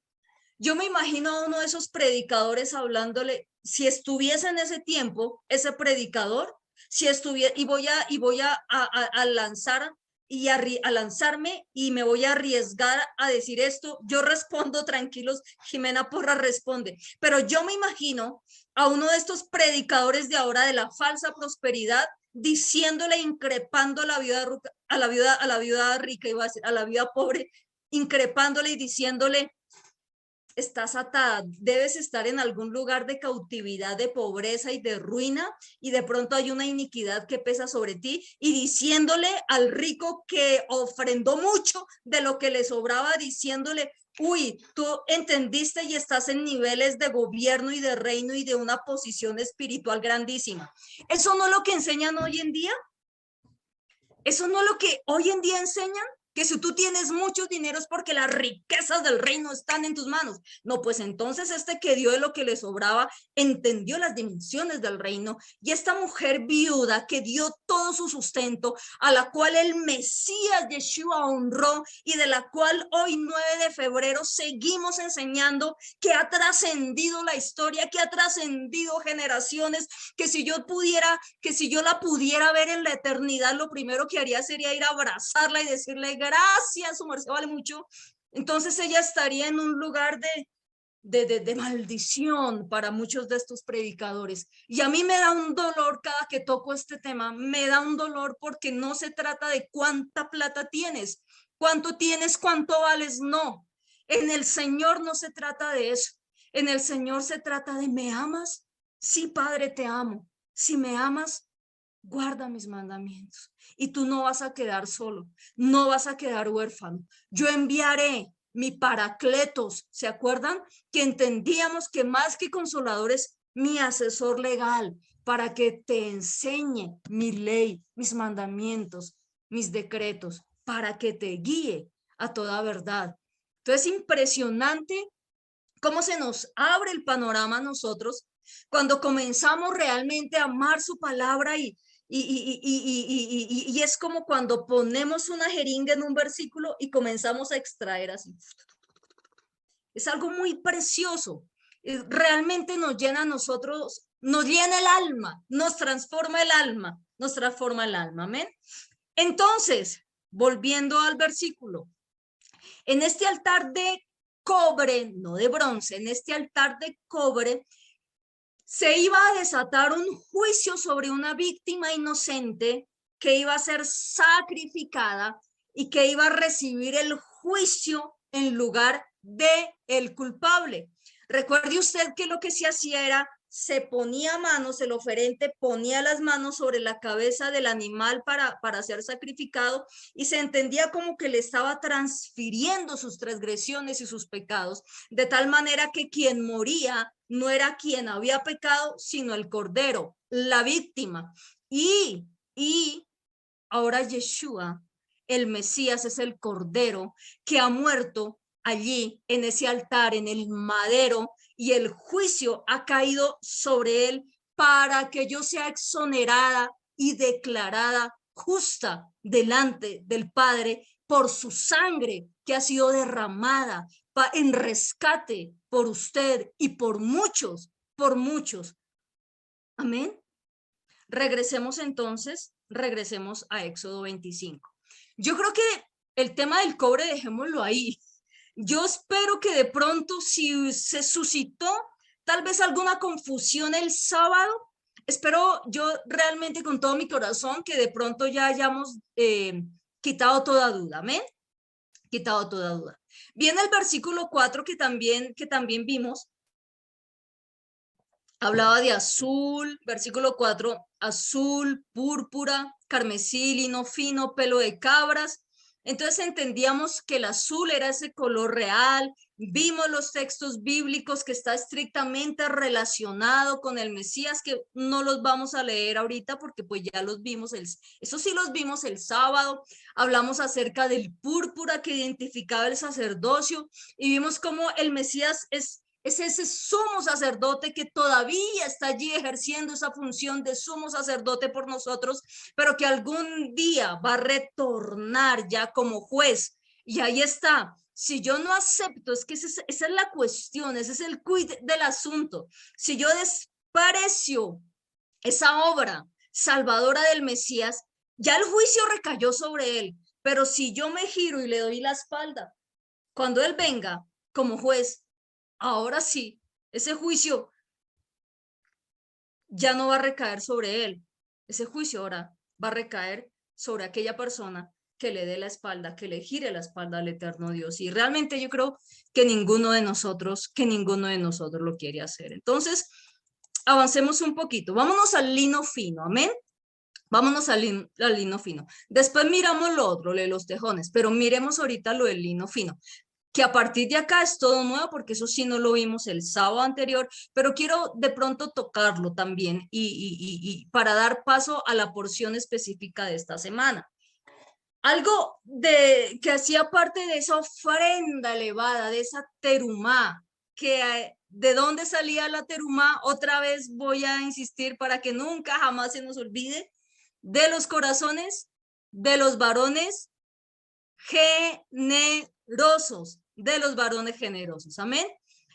[SPEAKER 1] Yo me imagino a uno de esos predicadores hablándole, si estuviese en ese tiempo, ese predicador, si estuviera, y voy a lanzar a lanzarme y me voy a arriesgar a decir esto, yo respondo tranquilos, Jimena Porra responde, pero yo me imagino a uno de estos predicadores de ahora de la falsa prosperidad diciéndole, increpando a la viuda, a la viuda rica, iba a decir, a la viuda pobre, increpándole y diciéndole, estás atada, debes estar en algún lugar de cautividad, de pobreza y de ruina, y de pronto hay una iniquidad que pesa sobre ti, y diciéndole al rico que ofrendó mucho de lo que le sobraba, diciéndole, uy, tú entendiste y estás en niveles de gobierno y de reino y de una posición espiritual grandísima. ¿Eso no es lo que enseñan hoy en día? ¿Eso no es lo que hoy en día enseñan? Que si tú tienes muchos dineros porque las riquezas del reino están en tus manos. No, pues entonces este que dio de lo que le sobraba entendió las dimensiones del reino, y esta mujer viuda que dio todo su sustento, a la cual el Mesías Yeshua honró y de la cual hoy 9 de febrero seguimos enseñando, que ha trascendido la historia, que ha trascendido generaciones, que si yo la pudiera ver en la eternidad, lo primero que haría sería ir a abrazarla y decirle gracias, su merced vale mucho. Entonces ella estaría en un lugar de maldición para muchos de estos predicadores. Y a mí me da un dolor cada que toco este tema, me da un dolor porque no se trata de cuánta plata tienes, cuánto vales, no. En el Señor no se trata de eso. En el Señor se trata de, ¿me amas? Sí, Padre, te amo. Si me amas, guarda mis mandamientos y tú no vas a quedar solo, no vas a quedar huérfano. Yo enviaré mi paracletos, ¿se acuerdan? Que entendíamos que más que consolador es mi asesor legal para que te enseñe mi ley, mis mandamientos, mis decretos, para que te guíe a toda verdad. Entonces, impresionante cómo se nos abre el panorama a nosotros cuando comenzamos realmente a amar su palabra y es como cuando ponemos una jeringa en un versículo y comenzamos a extraer así. Es algo muy precioso. realmente nos llena a nosotros, nos llena el alma, nos transforma el alma, amén. Entonces, volviendo al versículo, en este altar de cobre, no de bronce, en este altar de cobre, se iba a desatar un juicio sobre una víctima inocente que iba a ser sacrificada y que iba a recibir el juicio en lugar de el culpable. Recuerde usted que lo que se hacía era, se ponía manos, el oferente ponía las manos sobre la cabeza del animal para ser sacrificado y se entendía como que le estaba transfiriendo sus transgresiones y sus pecados, de tal manera que quien moría no era quien había pecado, sino el cordero, la víctima. Y ahora Yeshua, el Mesías, es el cordero que ha muerto allí en ese altar, en el madero, y el juicio ha caído sobre él para que yo sea exonerada y declarada justa delante del Padre por su sangre que ha sido derramada en rescate por usted y por muchos, por muchos. Amén. Regresemos entonces, regresemos a Éxodo 25. Yo creo que el tema del cobre dejémoslo ahí. Yo espero que de pronto, si se suscitó tal vez alguna confusión el sábado, espero yo realmente con todo mi corazón que de pronto ya hayamos quitado toda duda, amén, quitado toda duda. Viene el versículo 4 que también vimos, hablaba de azul, versículo 4, azul, púrpura, carmesí, lino fino, pelo de cabras. Entonces entendíamos que el azul era ese color real, vimos los textos bíblicos que está estrictamente relacionado con el Mesías, que no los vamos a leer ahorita porque pues ya los vimos, eso sí los vimos el sábado, hablamos acerca del púrpura que identificaba el sacerdocio y vimos cómo el Mesías es ese sumo sacerdote que todavía está allí ejerciendo esa función de sumo sacerdote por nosotros, pero que algún día va a retornar ya como juez. Y ahí está. Si yo no acepto, es que esa es la cuestión, ese es el quid del asunto. Si yo desprecio esa obra salvadora del Mesías, ya el juicio recayó sobre él. Pero si yo me giro y le doy la espalda, cuando él venga como juez, ahora sí, ese juicio ya no va a recaer sobre él. Ese juicio ahora va a recaer sobre aquella persona que le dé la espalda, que le gire la espalda al eterno Dios. Y realmente yo creo que ninguno de nosotros lo quiere hacer. Entonces, avancemos un poquito. Vámonos al lino fino, amén. Vámonos al lino fino. Después miramos lo otro, lo de los tejones, pero miremos ahorita lo del lino fino, que a partir de acá es todo nuevo, porque eso sí no lo vimos el sábado anterior, pero quiero de pronto tocarlo también y para dar paso a la porción específica de esta semana. Algo que hacía parte de esa ofrenda elevada, de esa terumá, que de dónde salía la terumá, otra vez voy a insistir para que nunca jamás se nos olvide, de los corazones de los varones generosos, de los varones generosos, amén.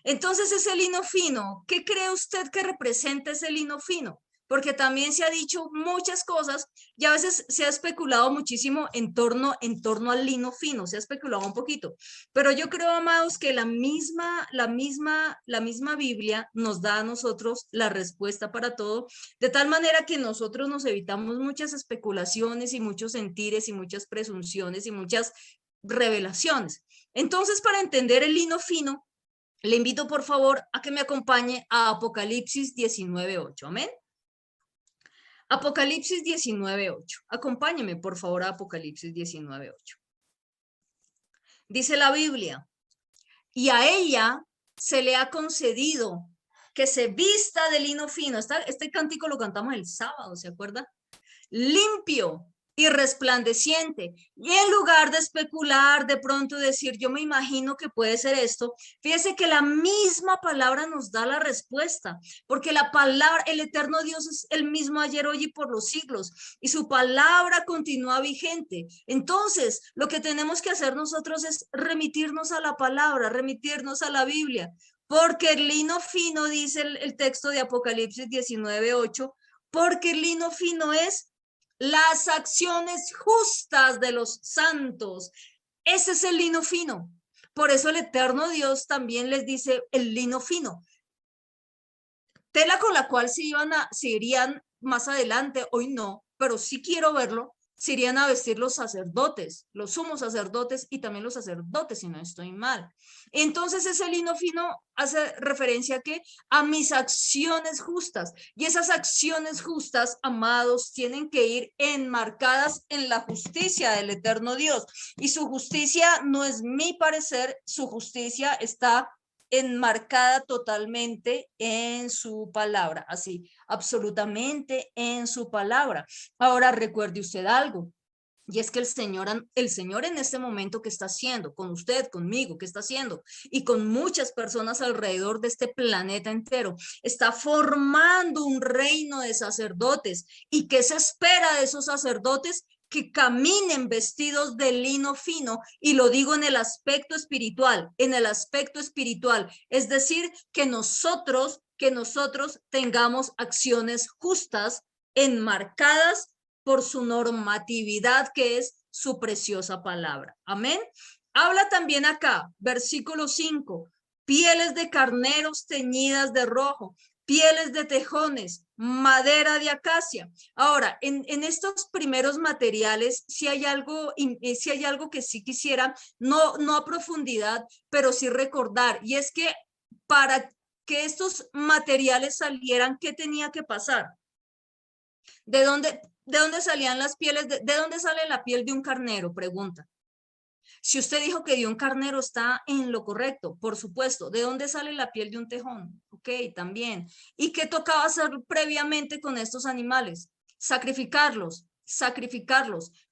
[SPEAKER 1] Entonces ese lino fino, ¿qué cree usted que representa ese lino fino? Porque también se ha dicho muchas cosas y a veces se ha especulado muchísimo en torno al lino fino, se ha especulado un poquito, pero yo creo, amados, que la misma Biblia nos da a nosotros la respuesta para todo, de tal manera que nosotros nos evitamos muchas especulaciones y muchos sentires y muchas presunciones y muchas revelaciones. Entonces, para entender el lino fino, le invito por favor a que me acompañe a Apocalipsis 19:8. Amén. Apocalipsis 19:8. Acompáñeme por favor a Apocalipsis 19:8. Dice la Biblia, y a ella se le ha concedido que se vista de lino fino. Este cántico lo cantamos el sábado, ¿se acuerda? Limpio y resplandeciente. Y en lugar de especular, de pronto decir, yo me imagino que puede ser esto, fíjese que la misma palabra nos da la respuesta, porque la palabra, el eterno Dios es el mismo ayer, hoy y por los siglos, y su palabra continúa vigente. Entonces, lo que tenemos que hacer nosotros es remitirnos a la palabra, remitirnos a la Biblia. Porque el lino fino, dice el texto de Apocalipsis 19:8, porque el lino fino es las acciones justas de los santos. Ese es el lino fino. Por eso el eterno Dios también les dice el lino fino. Tela con la cual se irían más adelante, hoy no, pero sí quiero verlo, se irían a vestir los sacerdotes, los sumos sacerdotes y también los sacerdotes, si no estoy mal. Entonces ese lino fino hace referencia a mis acciones justas, y esas acciones justas, amados, tienen que ir enmarcadas en la justicia del eterno Dios, y su justicia no es mi parecer, su justicia está enmarcada totalmente en su palabra, así, absolutamente en su palabra. Ahora recuerde usted algo, y es que el Señor en este momento, ¿qué está haciendo? Con usted, conmigo, ¿qué está haciendo? Y con muchas personas alrededor de este planeta entero. Está formando un reino de sacerdotes. ¿Y qué se espera de esos sacerdotes? Que caminen vestidos de lino fino, y lo digo en el aspecto espiritual, es decir, que nosotros tengamos acciones justas, enmarcadas por su normatividad, que es su preciosa palabra. Amén. Habla también acá, versículo 5, pieles de carneros teñidas de rojo, pieles de tejones, madera de acacia. Ahora, en estos primeros materiales, si hay algo que sí quisiera, no a profundidad, pero sí recordar, y es que para que estos materiales salieran, ¿qué tenía que pasar? ¿De dónde salían las pieles? ¿De dónde sale la piel de un carnero? Pregunta. Si usted dijo que de un carnero, está en lo correcto, por supuesto. ¿De dónde sale la piel de un tejón? Ok, también. ¿Y qué tocaba hacer previamente con estos animales? Sacrificarlos,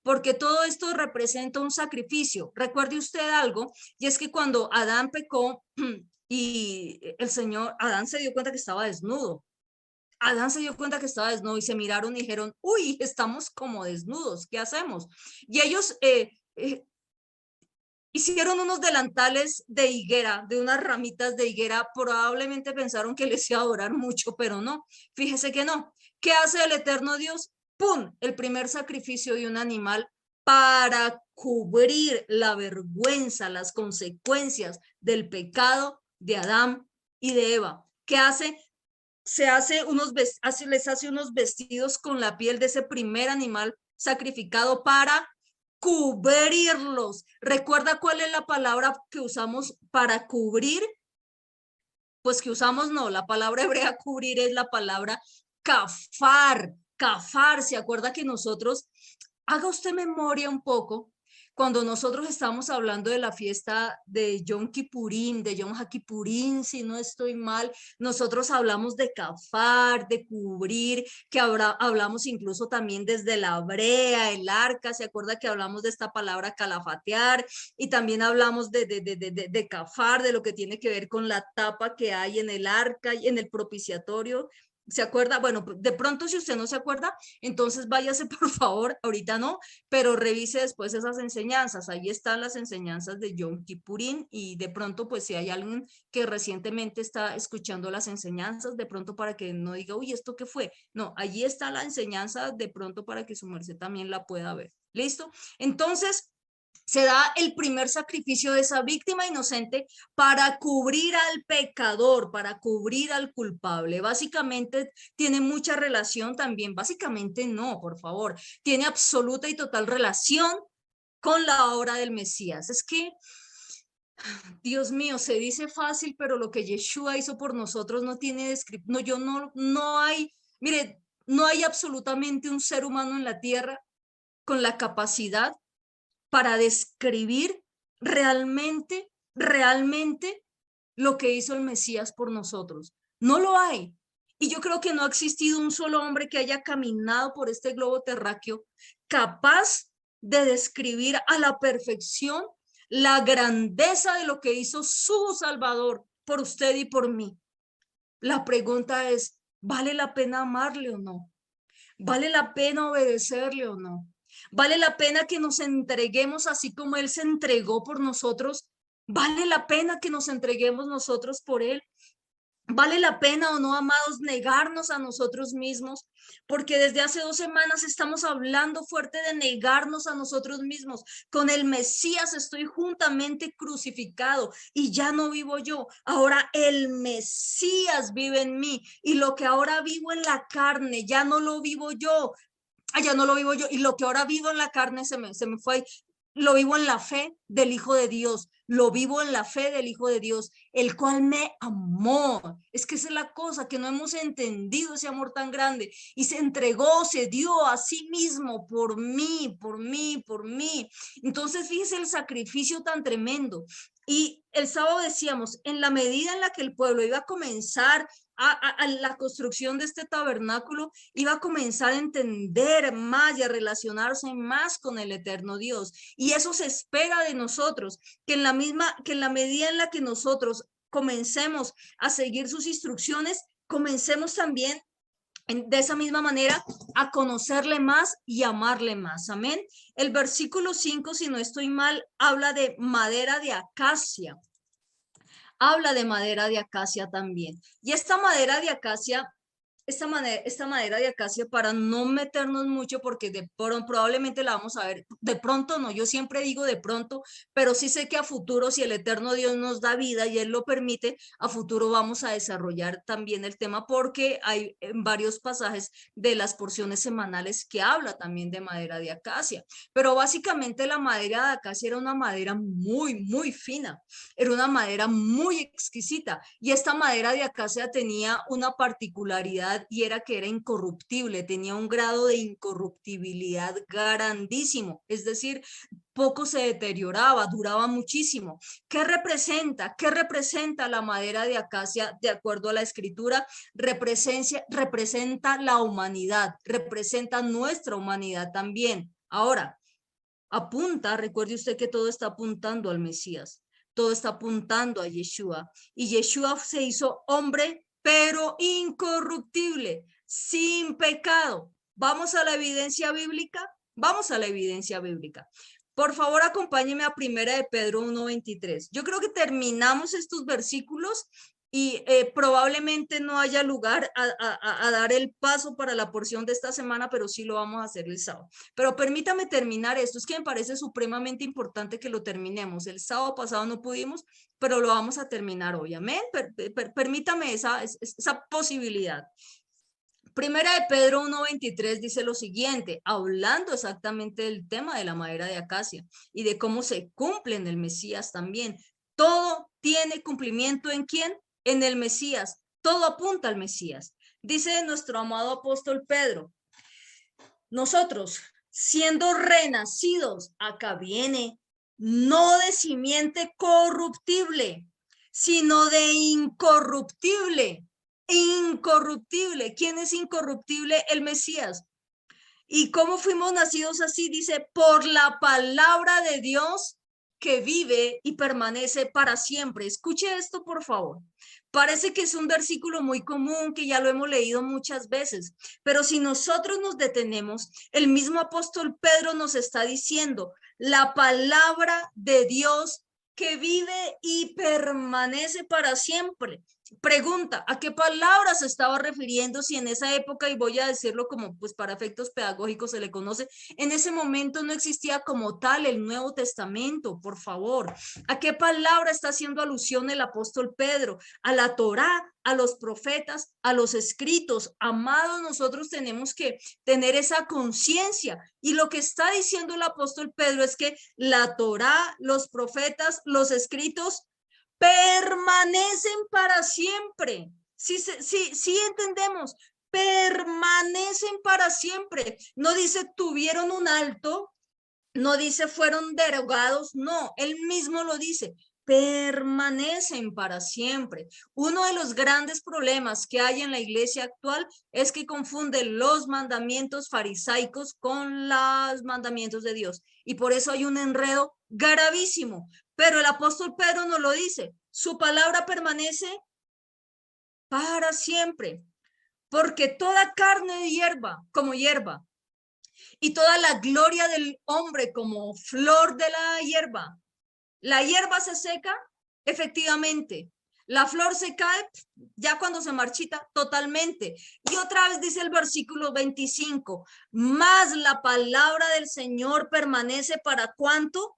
[SPEAKER 1] porque todo esto representa un sacrificio. Recuerde usted algo, y es que cuando Adán pecó y Adán se dio cuenta que estaba desnudo. Adán se dio cuenta que estaba desnudo y se miraron y dijeron, uy, estamos como desnudos, ¿qué hacemos? Y ellos hicieron unos delantales de higuera, de unas ramitas de higuera. Probablemente pensaron que les iba a durar mucho, pero no, fíjese que no. ¿Qué hace el eterno Dios? ¡Pum! El primer sacrificio de un animal para cubrir la vergüenza, las consecuencias del pecado de Adán y de Eva. ¿Qué hace? Les hace unos vestidos con la piel de ese primer animal sacrificado para cubrirlos. ¿Recuerda cuál es la palabra que usamos para cubrir? Pues que usamos, no, la palabra hebrea cubrir es la palabra kafar. Kafar, ¿se acuerda que nosotros, haga usted memoria un poco, cuando nosotros estamos hablando de la fiesta de Yom Kippurín, de Yom HaKippurín, si no estoy mal, nosotros hablamos de kafar, de cubrir, que hablamos incluso también desde la brea, el arca, ¿se acuerda que hablamos de esta palabra calafatear? Y también hablamos de kafar, de lo que tiene que ver con la tapa que hay en el arca y en el propiciatorio. ¿Se acuerda? Bueno, de pronto, si usted no se acuerda, entonces váyase por favor, ahorita no, pero revise después esas enseñanzas. Ahí están las enseñanzas de Yom Kippurín, y de pronto, pues si hay alguien que recientemente está escuchando las enseñanzas, de pronto para que no diga, uy, ¿esto qué fue? No, allí está la enseñanza, de pronto para que su merced también la pueda ver. ¿Listo? Entonces, se da el primer sacrificio de esa víctima inocente para cubrir al pecador, para cubrir al culpable. Básicamente tiene mucha relación también, básicamente no, por favor, tiene absoluta y total relación con la obra del Mesías. Es que, Dios mío, se dice fácil, pero lo que Yeshua hizo por nosotros no tiene descripción. No, no hay, mire, no hay absolutamente un ser humano en la tierra con la capacidad para describir realmente lo que hizo el Mesías por nosotros. No lo hay. Y yo creo que no ha existido un solo hombre que haya caminado por este globo terráqueo capaz de describir a la perfección la grandeza de lo que hizo su Salvador por usted y por mí. La pregunta es, ¿vale la pena amarle o no? ¿Vale la pena obedecerle o no? ¿Vale la pena que nos entreguemos así como Él se entregó por nosotros? ¿Vale la pena que nos entreguemos nosotros por Él? ¿Vale la pena o no, amados, negarnos a nosotros mismos? Porque desde hace 2 semanas estamos hablando fuerte de negarnos a nosotros mismos. Con el Mesías estoy juntamente crucificado y ya no vivo yo. Ahora el Mesías vive en mí y lo que ahora vivo en la carne ya no lo vivo yo. Ya no lo vivo yo y lo que ahora vivo en la carne se me fue. Lo vivo en la fe del Hijo de Dios, lo vivo en la fe del Hijo de Dios, el cual me amó. Es que esa es la cosa, que no hemos entendido ese amor tan grande y se entregó, se dio a sí mismo por mí, por mí, por mí. Entonces, fíjese el sacrificio tan tremendo. Y el sábado decíamos, en la medida en la que el pueblo iba a comenzar a la construcción de este tabernáculo, iba a comenzar a entender más y a relacionarse más con el eterno Dios. Y eso se espera de nosotros, que en la medida en la que nosotros comencemos a seguir sus instrucciones, comencemos también de esa misma manera a conocerle más y amarle más. Amén. El versículo 5, si no estoy mal, habla de madera de acacia. Habla de madera de acacia también. Y esta madera de acacia, esta madera de acacia, para no meternos mucho, porque probablemente la vamos a ver, de pronto no, yo siempre digo de pronto, pero sí sé que a futuro, si el eterno Dios nos da vida y Él lo permite, a futuro vamos a desarrollar también el tema, porque hay varios pasajes de las porciones semanales que habla también de madera de acacia. Pero básicamente la madera de acacia era una madera muy, muy fina, era una madera muy exquisita, y esta madera de acacia tenía una particularidad y era que era incorruptible, tenía un grado de incorruptibilidad grandísimo, es decir, poco se deterioraba, duraba muchísimo. ¿Qué representa? ¿Qué representa la madera de acacia de acuerdo a la escritura? Representa la humanidad, representa nuestra humanidad también. Ahora, recuerde usted que todo está apuntando al Mesías, todo está apuntando a Yeshua, y Yeshua se hizo hombre, pero incorruptible, sin pecado. Vamos a la evidencia bíblica, vamos a la evidencia bíblica. Por favor, acompáñeme a Primera de Pedro 1:23. Yo creo que terminamos estos versículos y probablemente no haya lugar a dar el paso para la porción de esta semana, pero sí lo vamos a hacer el sábado. Pero permítame terminar esto, es que me parece supremamente importante que lo terminemos. El sábado pasado no pudimos, pero lo vamos a terminar hoy. Amén. Permítame esa posibilidad. Primera de Pedro 1:23 dice lo siguiente, hablando exactamente del tema de la madera de acacia y de cómo se cumple en el Mesías también. Todo tiene cumplimiento ¿en quién? En el Mesías. Todo apunta al Mesías. Dice nuestro amado apóstol Pedro, nosotros, siendo renacidos, acá viene, no de simiente corruptible, sino de incorruptible. Incorruptible. ¿Quién es incorruptible? El Mesías. ¿Y cómo fuimos nacidos así? Dice, por la palabra de Dios que vive y permanece para siempre. Escuche esto, por favor. Parece que es un versículo muy común, que ya lo hemos leído muchas veces, pero si nosotros nos detenemos, el mismo apóstol Pedro nos está diciendo, la palabra de Dios que vive y permanece para siempre. Pregunta, ¿a qué palabra se estaba refiriendo si en esa época, y voy a decirlo como pues para efectos pedagógicos se le conoce, en ese momento no existía como tal el Nuevo Testamento? Por favor, ¿a qué palabra está haciendo alusión el apóstol Pedro? A la Torá, a los profetas, a los escritos. Amados, nosotros tenemos que tener esa conciencia, y lo que está diciendo el apóstol Pedro es que la Torá, los profetas, los escritos permanecen para siempre. Sí entendemos, permanecen para siempre. No dice tuvieron un alto, no dice fueron derogados, no, él mismo lo dice, permanecen para siempre. Uno de los grandes problemas que hay en la iglesia actual es que confunden los mandamientos farisaicos con los mandamientos de Dios, y por eso hay un enredo gravísimo. Pero el apóstol Pedro nos lo dice, su palabra permanece para siempre, porque toda carne de hierba, como hierba, y toda la gloria del hombre como flor de la hierba, La hierba se seca, efectivamente. La flor se cae ya cuando se marchita totalmente. Y otra vez dice el versículo 25, más la palabra del Señor permanece para cuánto,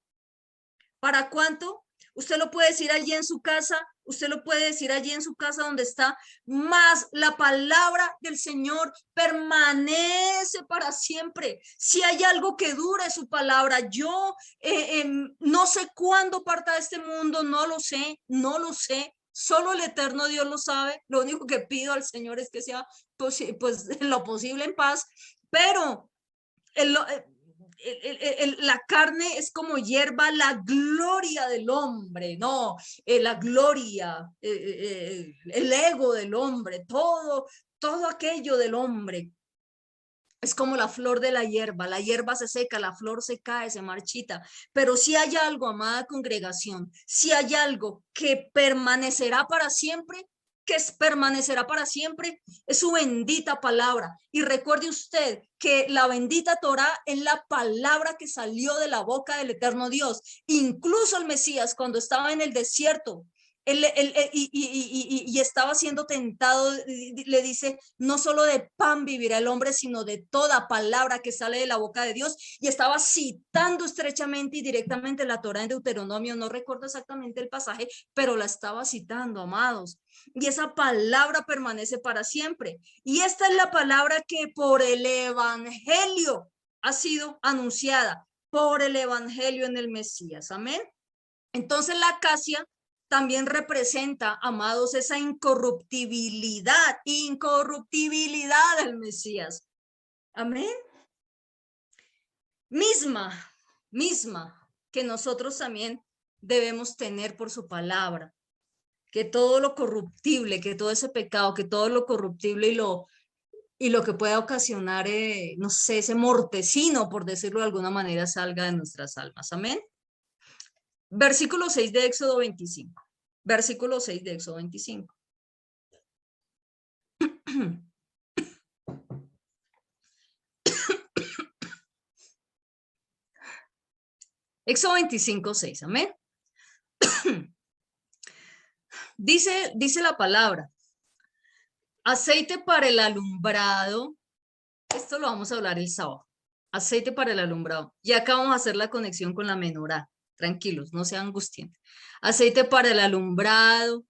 [SPEAKER 1] ¿para cuánto? Usted lo puede decir allí en su casa, usted lo puede decir allí en su casa donde está, más la palabra del Señor permanece para siempre. Si hay algo que dure su palabra, yo no sé cuándo parta de este mundo, no lo sé, no lo sé. Solo el eterno Dios lo sabe. Lo único que pido al Señor es que sea pues lo posible en paz, pero el, la carne es como hierba, la gloria del hombre, no, la gloria, el ego del hombre, todo aquello del hombre. Es como la flor de la hierba se seca, la flor se cae, se marchita, pero si hay algo, amada congregación, si hay algo que permanecerá para siempre, permanecerá para siempre, es su bendita palabra. Y recuerde usted que la bendita Torá es la palabra que salió de la boca del eterno Dios. Incluso el Mesías, cuando estaba en el desierto, y estaba siendo tentado, le dice, no solo de pan vivirá el hombre, sino de toda palabra que sale de la boca de Dios, y estaba citando estrechamente y directamente la Torá en Deuteronomio, no recuerdo exactamente el pasaje, pero la estaba citando, amados, y esa palabra permanece para siempre, y esta es la palabra que por el evangelio ha sido anunciada, por el evangelio en el Mesías, amén. Entonces la acacia también representa, amados, esa incorruptibilidad del Mesías. Amén. Misma que nosotros también debemos tener por su palabra. Que todo lo corruptible, que todo ese pecado, que todo lo corruptible y lo que pueda ocasionar, no sé, ese mortecino, por decirlo de alguna manera, salga de nuestras almas. Amén. Versículo 6 de Éxodo 25. Versículo 6 de Éxodo 25. Éxodo 25, 6. Amén. Dice la palabra, aceite para el alumbrado. Esto lo vamos a hablar el sábado. Aceite para el alumbrado. Y acá vamos a hacer la conexión con la menorá. Tranquilos, no se angustien. Aceite para el alumbrado,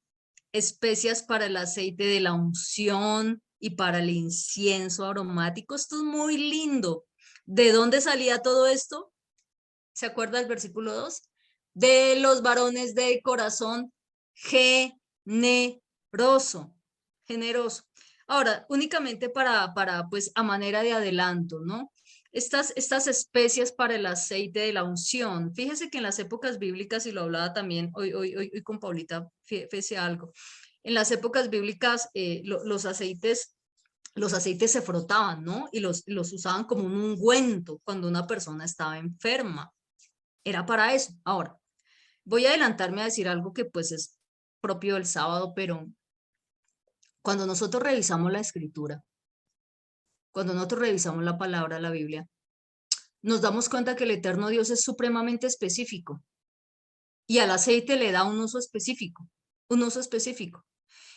[SPEAKER 1] especias para el aceite de la unción y para el incienso aromático. Esto es muy lindo. ¿De dónde salía todo esto? ¿Se acuerda el versículo 2? De los varones de corazón generoso. Generoso. Ahora, únicamente pues a manera de adelanto, ¿no? Estas especias para el aceite de la unción. Fíjese que en las épocas bíblicas, y lo hablaba también hoy con Paulita, fíjese algo. En las épocas bíblicas, los aceites se frotaban, ¿no? Y los usaban como un ungüento cuando una persona estaba enferma. Era para eso. Ahora, voy a adelantarme a decir algo que pues es propio del sábado, pero cuando nosotros revisamos la escritura, cuando nosotros revisamos la palabra, la Biblia, nos damos cuenta que el eterno Dios es supremamente específico y al aceite le da un uso específico, un uso específico.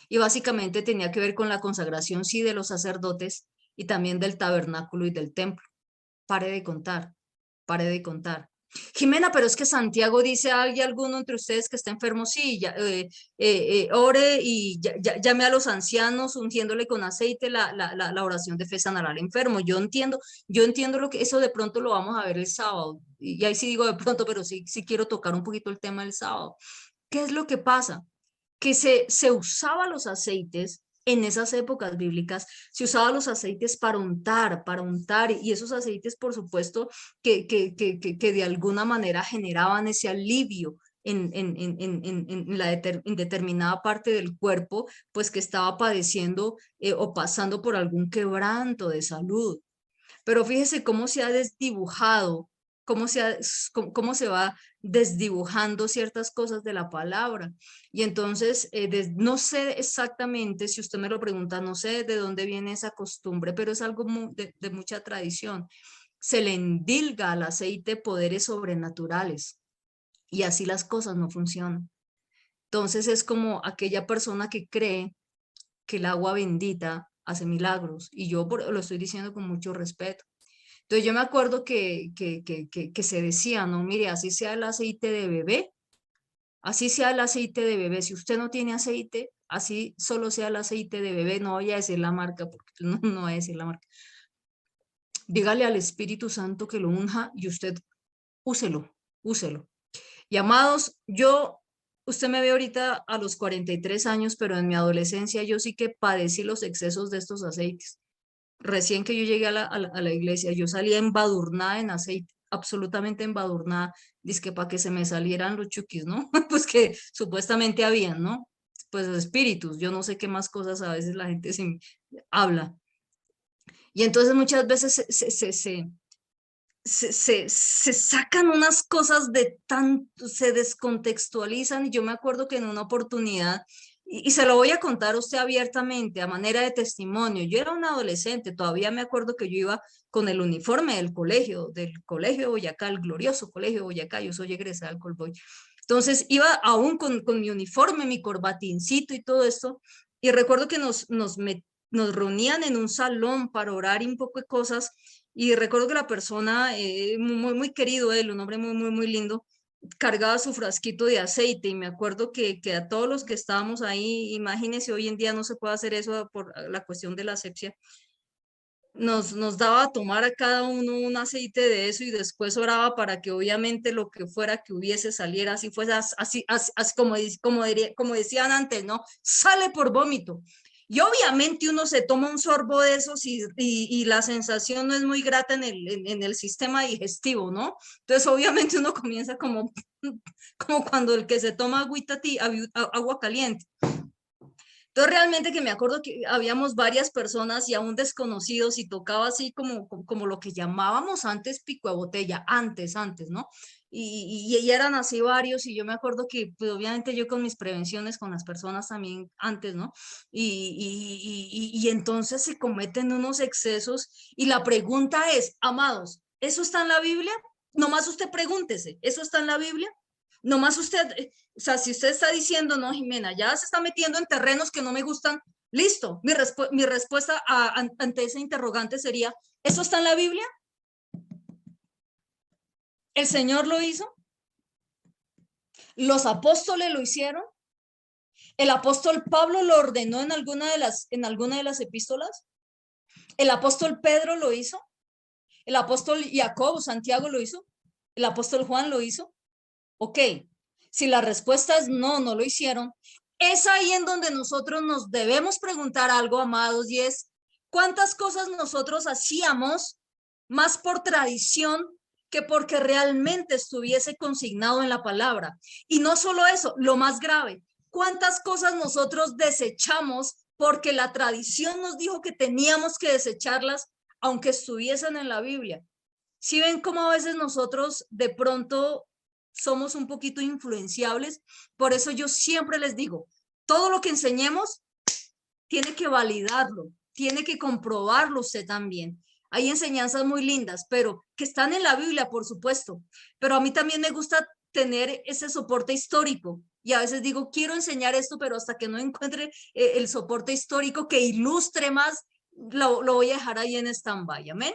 [SPEAKER 1] Y básicamente tenía que ver con la consagración, sí, de los sacerdotes y también del tabernáculo y del templo. Pare de contar, pare de contar. Jimena, pero es que Santiago dice, ¿hay alguno entre ustedes que está enfermo? Sí, ya, ore y llame a los ancianos ungiéndole con aceite, la oración de fe sanará al enfermo. Yo entiendo lo que eso de pronto lo vamos a ver el sábado. Y ahí sí digo de pronto, pero sí quiero tocar un poquito el tema del sábado. ¿Qué es lo que pasa? Que se usaba los aceites en esas épocas bíblicas, se usaban los aceites para untar, y esos aceites, por supuesto, que de alguna manera generaban ese alivio en determinada parte del cuerpo, pues que estaba padeciendo o pasando por algún quebranto de salud. Pero fíjese cómo se ha desdibujado, cómo se va desdibujando ciertas cosas de la palabra. Y entonces, no sé exactamente, si usted me lo pregunta, no sé de dónde viene esa costumbre, pero es algo de mucha tradición. Se le endilga al aceite poderes sobrenaturales. y así las cosas no funcionan. Entonces es como aquella persona que cree que el agua bendita hace milagros, y yo lo estoy diciendo con mucho respeto. Entonces yo me acuerdo que se decía, no, mire, así sea el aceite de bebé, así sea el aceite de bebé, si usted no tiene aceite, así solo sea el aceite de bebé, no voy a decir la marca, porque no voy a decir la marca. Dígale al Espíritu Santo que lo unja y usted úselo, úselo. Y amados, usted me ve ahorita a los 43 años, pero en mi adolescencia yo sí que padecí los excesos de estos aceites. Recién que yo llegué a la iglesia, yo salía embadurnada en aceite, absolutamente embadurnada, dizque para que se me salieran los chuquis, ¿no? Pues que supuestamente habían, ¿no? Pues espíritus, yo no sé qué más cosas a veces la gente se habla. Y entonces muchas veces se sacan unas cosas de tanto, se descontextualizan. Y yo me acuerdo que en una oportunidad, y se lo voy a contar a usted abiertamente, a manera de testimonio, yo era una adolescente, todavía me acuerdo que yo iba con el uniforme del colegio de Boyacá, el glorioso colegio de Boyacá, yo soy egresada del Colboy. Entonces iba aún con mi uniforme, mi corbatincito y todo esto, y recuerdo que nos reunían en un salón para orar y un poco de cosas, y recuerdo que la persona, muy querido él, un hombre muy lindo, cargaba su frasquito de aceite, y me acuerdo que a todos los que estábamos ahí, imagínense, hoy en día no se puede hacer eso por la cuestión de la asepsia, nos daba a tomar a cada uno un aceite de eso, y después oraba para que obviamente lo que fuera que hubiese saliera, así fuese, así como decían antes, ¿no? Sale por vómito. Y obviamente uno se toma un sorbo de esos, y la sensación no es muy grata en el sistema digestivo, ¿no? Entonces obviamente uno comienza como cuando el que se toma agua caliente. Entonces realmente que me acuerdo que habíamos varias personas y aún desconocidos, y tocaba así como lo que llamábamos antes pico de botella, antes, ¿no? Y eran así varios, y yo me acuerdo que pues, obviamente yo con mis prevenciones con las personas también antes, ¿no? Y entonces se cometen unos excesos, y la pregunta es, amados, ¿eso está en la Biblia? Nomás usted pregúntese, ¿eso está en la Biblia? Nomás usted, o sea, si usted está diciendo, no, Jimena, ya se está metiendo en terrenos que no me gustan, listo. Mi respuesta ante ese interrogante sería, ¿eso está en la Biblia? ¿El Señor lo hizo? ¿Los apóstoles lo hicieron? ¿El apóstol Pablo lo ordenó en alguna de las epístolas? ¿El apóstol Pedro lo hizo? ¿El apóstol Jacobo, Santiago lo hizo? ¿El apóstol Juan lo hizo? Ok, si la respuesta es no, no lo hicieron, es ahí en donde nosotros nos debemos preguntar algo, amados, y es, ¿cuántas cosas nosotros hacíamos más por tradición que porque realmente estuviese consignado en la palabra? Y no solo eso, lo más grave, ¿cuántas cosas nosotros desechamos porque la tradición nos dijo que teníamos que desecharlas aunque estuviesen en la Biblia? Si ven cómo a veces nosotros de pronto somos un poquito influenciables, por eso yo siempre les digo, todo lo que enseñemos tiene que validarlo, tiene que comprobarlo usted también. Hay enseñanzas muy lindas, pero que están en la Biblia, por supuesto, pero a mí también me gusta tener ese soporte histórico, y a veces digo, quiero enseñar esto, pero hasta que no encuentre el soporte histórico que ilustre más, lo voy a dejar ahí en stand-by, amén.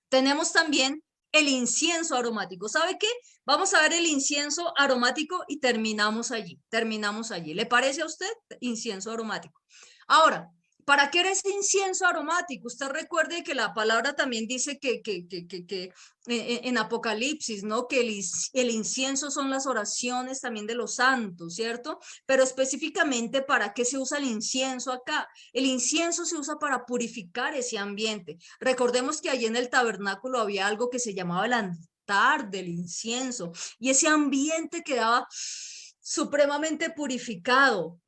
[SPEAKER 1] Tenemos también el incienso aromático. ¿Sabe qué? Vamos a ver el incienso aromático y terminamos allí. Terminamos allí. ¿Le parece a usted? Incienso aromático. Ahora, ¿para qué era ese incienso aromático? Usted recuerde que la palabra también dice que en Apocalipsis, ¿no? Que el incienso son las oraciones también de los santos, ¿cierto? Pero específicamente, ¿para qué se usa el incienso acá? El incienso se usa para purificar ese ambiente. Recordemos que allí en el tabernáculo había algo que se llamaba el altar del incienso, y ese ambiente quedaba supremamente purificado.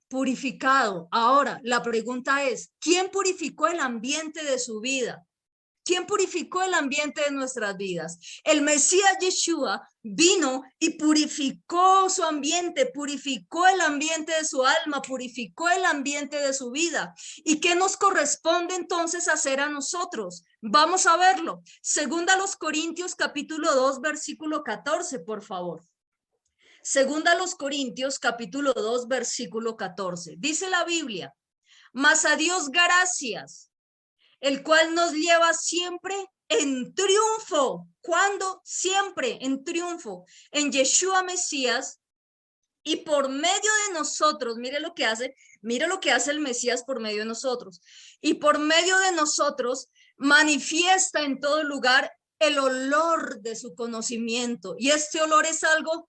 [SPEAKER 1] Ahora, la pregunta es, ¿quién purificó el ambiente de su vida? ¿Quién purificó el ambiente de nuestras vidas? El Mesías Yeshua vino y purificó su ambiente, purificó el ambiente de su alma, purificó el ambiente de su vida. ¿Y qué nos corresponde entonces hacer a nosotros? Vamos a verlo. Segunda a los Corintios capítulo 2, versículo 14, por favor. Segunda a los Corintios, capítulo 2, versículo 14. Dice la Biblia, mas a Dios gracias, el cual nos lleva siempre en triunfo. ¿Cuándo? Siempre en triunfo. En Yeshua Mesías, y por medio de nosotros, mire lo que hace el Mesías por medio de nosotros. Y por medio de nosotros manifiesta en todo lugar el olor de su conocimiento. Y este olor es algo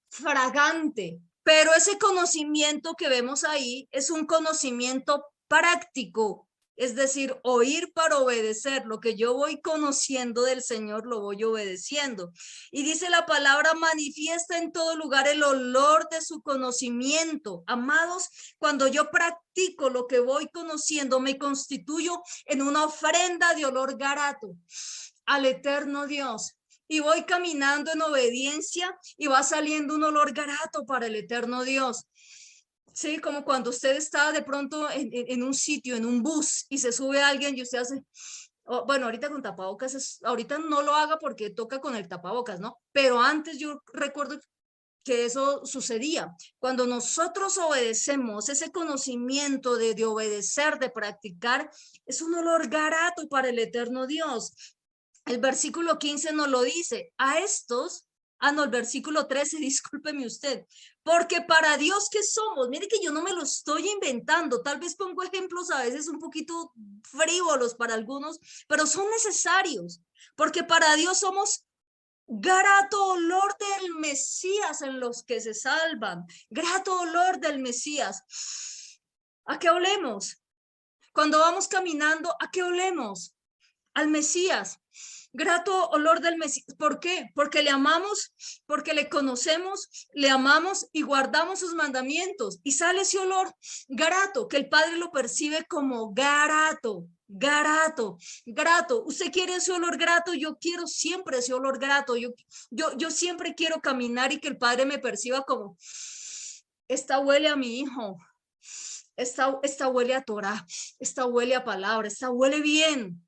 [SPEAKER 1] fragante, pero ese conocimiento que vemos ahí es un conocimiento práctico. Es decir, oír para obedecer. Lo que yo voy conociendo del Señor lo voy obedeciendo. Y dice la palabra, manifiesta en todo lugar el olor de su conocimiento. Amados, cuando yo practico lo que voy conociendo, me constituyo en una ofrenda de olor grato al eterno Dios. Y voy caminando en obediencia y va saliendo un olor grato para el eterno Dios. Sí, como cuando usted está de pronto en un sitio, en un bus, y se sube alguien y usted hace, bueno, ahorita con tapabocas, ahorita no lo haga porque toca con el tapabocas, ¿no? Pero antes yo recuerdo que eso sucedía. Cuando nosotros obedecemos, ese conocimiento de obedecer, de practicar, es un olor grato para el eterno Dios. El versículo 15 nos lo dice, a estos, no, el versículo 13, discúlpeme usted, porque para Dios que somos, mire que yo no me lo estoy inventando, tal vez pongo ejemplos a veces un poquito frívolos para algunos, pero son necesarios, porque para Dios somos grato olor del Mesías en los que se salvan, grato olor del Mesías. ¿A qué olemos? Cuando vamos caminando, ¿a qué olemos? Al Mesías. Grato olor del Mesías. ¿Por qué? Porque le amamos, porque le conocemos, le amamos y guardamos sus mandamientos. Y sale ese olor grato, que el Padre lo percibe como grato, grato, grato. ¿Usted quiere ese olor grato? Yo quiero siempre ese olor grato. Yo siempre quiero caminar y que el Padre me perciba como, esta huele a mi hijo, esta huele a Torah, esta huele a palabra, esta huele bien.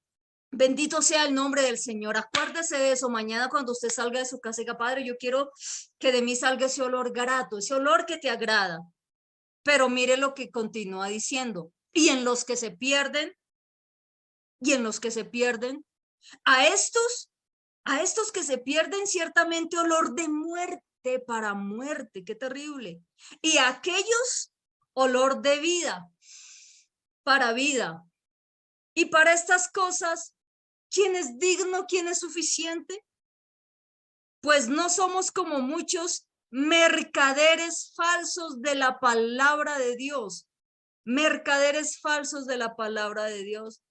[SPEAKER 1] Bendito sea el nombre del Señor. Acuérdese de eso mañana cuando usted salga de su casa y diga, Padre, yo quiero que de mí salga ese olor grato, ese olor que te agrada. Pero mire lo que continúa diciendo. Y en los que se pierden, a estos que se pierden ciertamente olor de muerte para muerte. Qué terrible. Y a aquellos olor de vida para vida. Y para estas cosas, ¿quién es digno? ¿Quién es suficiente? Pues no somos como muchos mercaderes falsos de la palabra de Dios, mercaderes falsos de la palabra de Dios,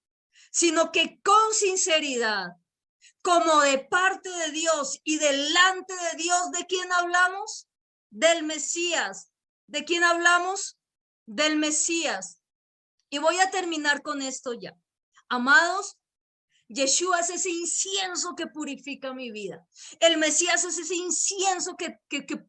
[SPEAKER 1] sino que con sinceridad, como de parte de Dios y delante de Dios, ¿de quién hablamos? Del Mesías. ¿De quién hablamos? Del Mesías. Y voy a terminar con esto ya. Amados, Yeshua es ese incienso que purifica mi vida. El Mesías es ese incienso que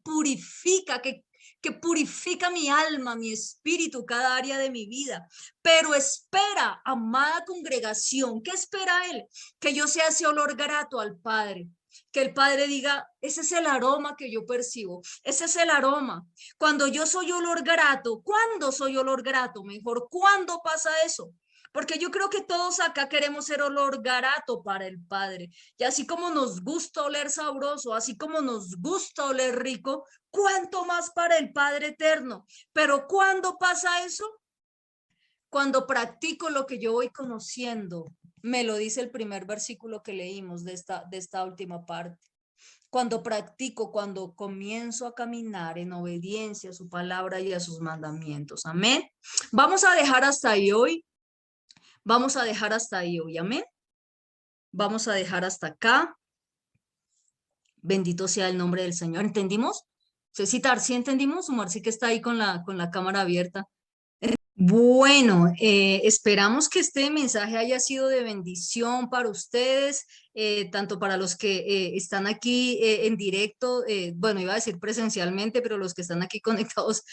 [SPEAKER 1] purifica, que purifica mi alma, mi espíritu, cada área de mi vida. Pero espera, amada congregación, ¿qué espera Él? Que yo sea ese olor grato al Padre. Que el Padre diga, ese es el aroma que yo percibo, ese es el aroma. Cuando yo soy olor grato, ¿cuándo soy olor grato? Mejor, ¿cuándo pasa eso? Porque yo creo que todos acá queremos ser olor grato para el Padre. Y así como nos gusta oler sabroso, así como nos gusta oler rico, ¿cuánto más para el Padre eterno? Pero ¿cuándo pasa eso? Cuando practico lo que yo voy conociendo. Me lo dice el primer versículo que leímos de esta última parte. Cuando practico, cuando comienzo a caminar en obediencia a su palabra y a sus mandamientos. Amén. Vamos a dejar hasta ahí hoy. Vamos a dejar hasta ahí hoy, amén. Vamos a dejar hasta acá. Bendito sea el nombre del Señor. ¿Entendimos? Cecitar, ¿sí entendimos? Omar sí que está ahí con la cámara abierta. Bueno, esperamos que este mensaje haya sido de bendición para ustedes. tanto para los que están aquí en directo, bueno, iba a decir presencialmente, pero los que están aquí conectados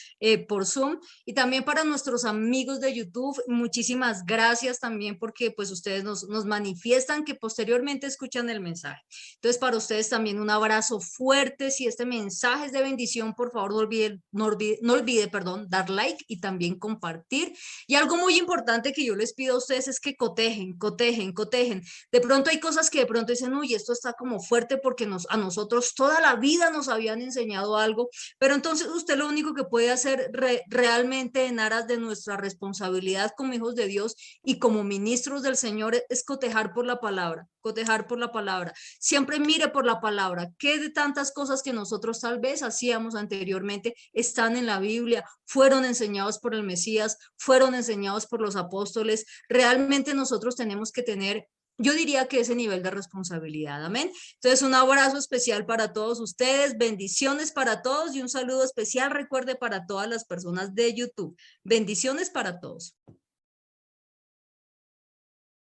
[SPEAKER 1] por Zoom, y también para nuestros amigos de YouTube, muchísimas gracias también porque pues ustedes nos manifiestan que posteriormente escuchan el mensaje. Entonces, para ustedes también un abrazo fuerte. Si este mensaje es de bendición, por favor, no olvide, perdón, dar like y también compartir. Y algo muy importante que yo les pido a ustedes es que cotejen, cotejen, cotejen. De pronto hay cosas que de pronto dicen, uy, esto está como fuerte porque a nosotros toda la vida nos habían enseñado algo, pero entonces usted lo único que puede hacer realmente en aras de nuestra responsabilidad como hijos de Dios y como ministros del Señor es cotejar por la palabra, cotejar por la palabra. Siempre mire por la palabra. ¿Qué de tantas cosas que nosotros tal vez hacíamos anteriormente están en la Biblia? Fueron enseñados por el Mesías, fueron enseñados por los apóstoles. Realmente nosotros tenemos que tener, yo diría que ese nivel de responsabilidad. Amén. Entonces, un abrazo especial para todos ustedes, bendiciones para todos y un saludo especial, recuerde, para todas las personas de YouTube. Bendiciones para todos.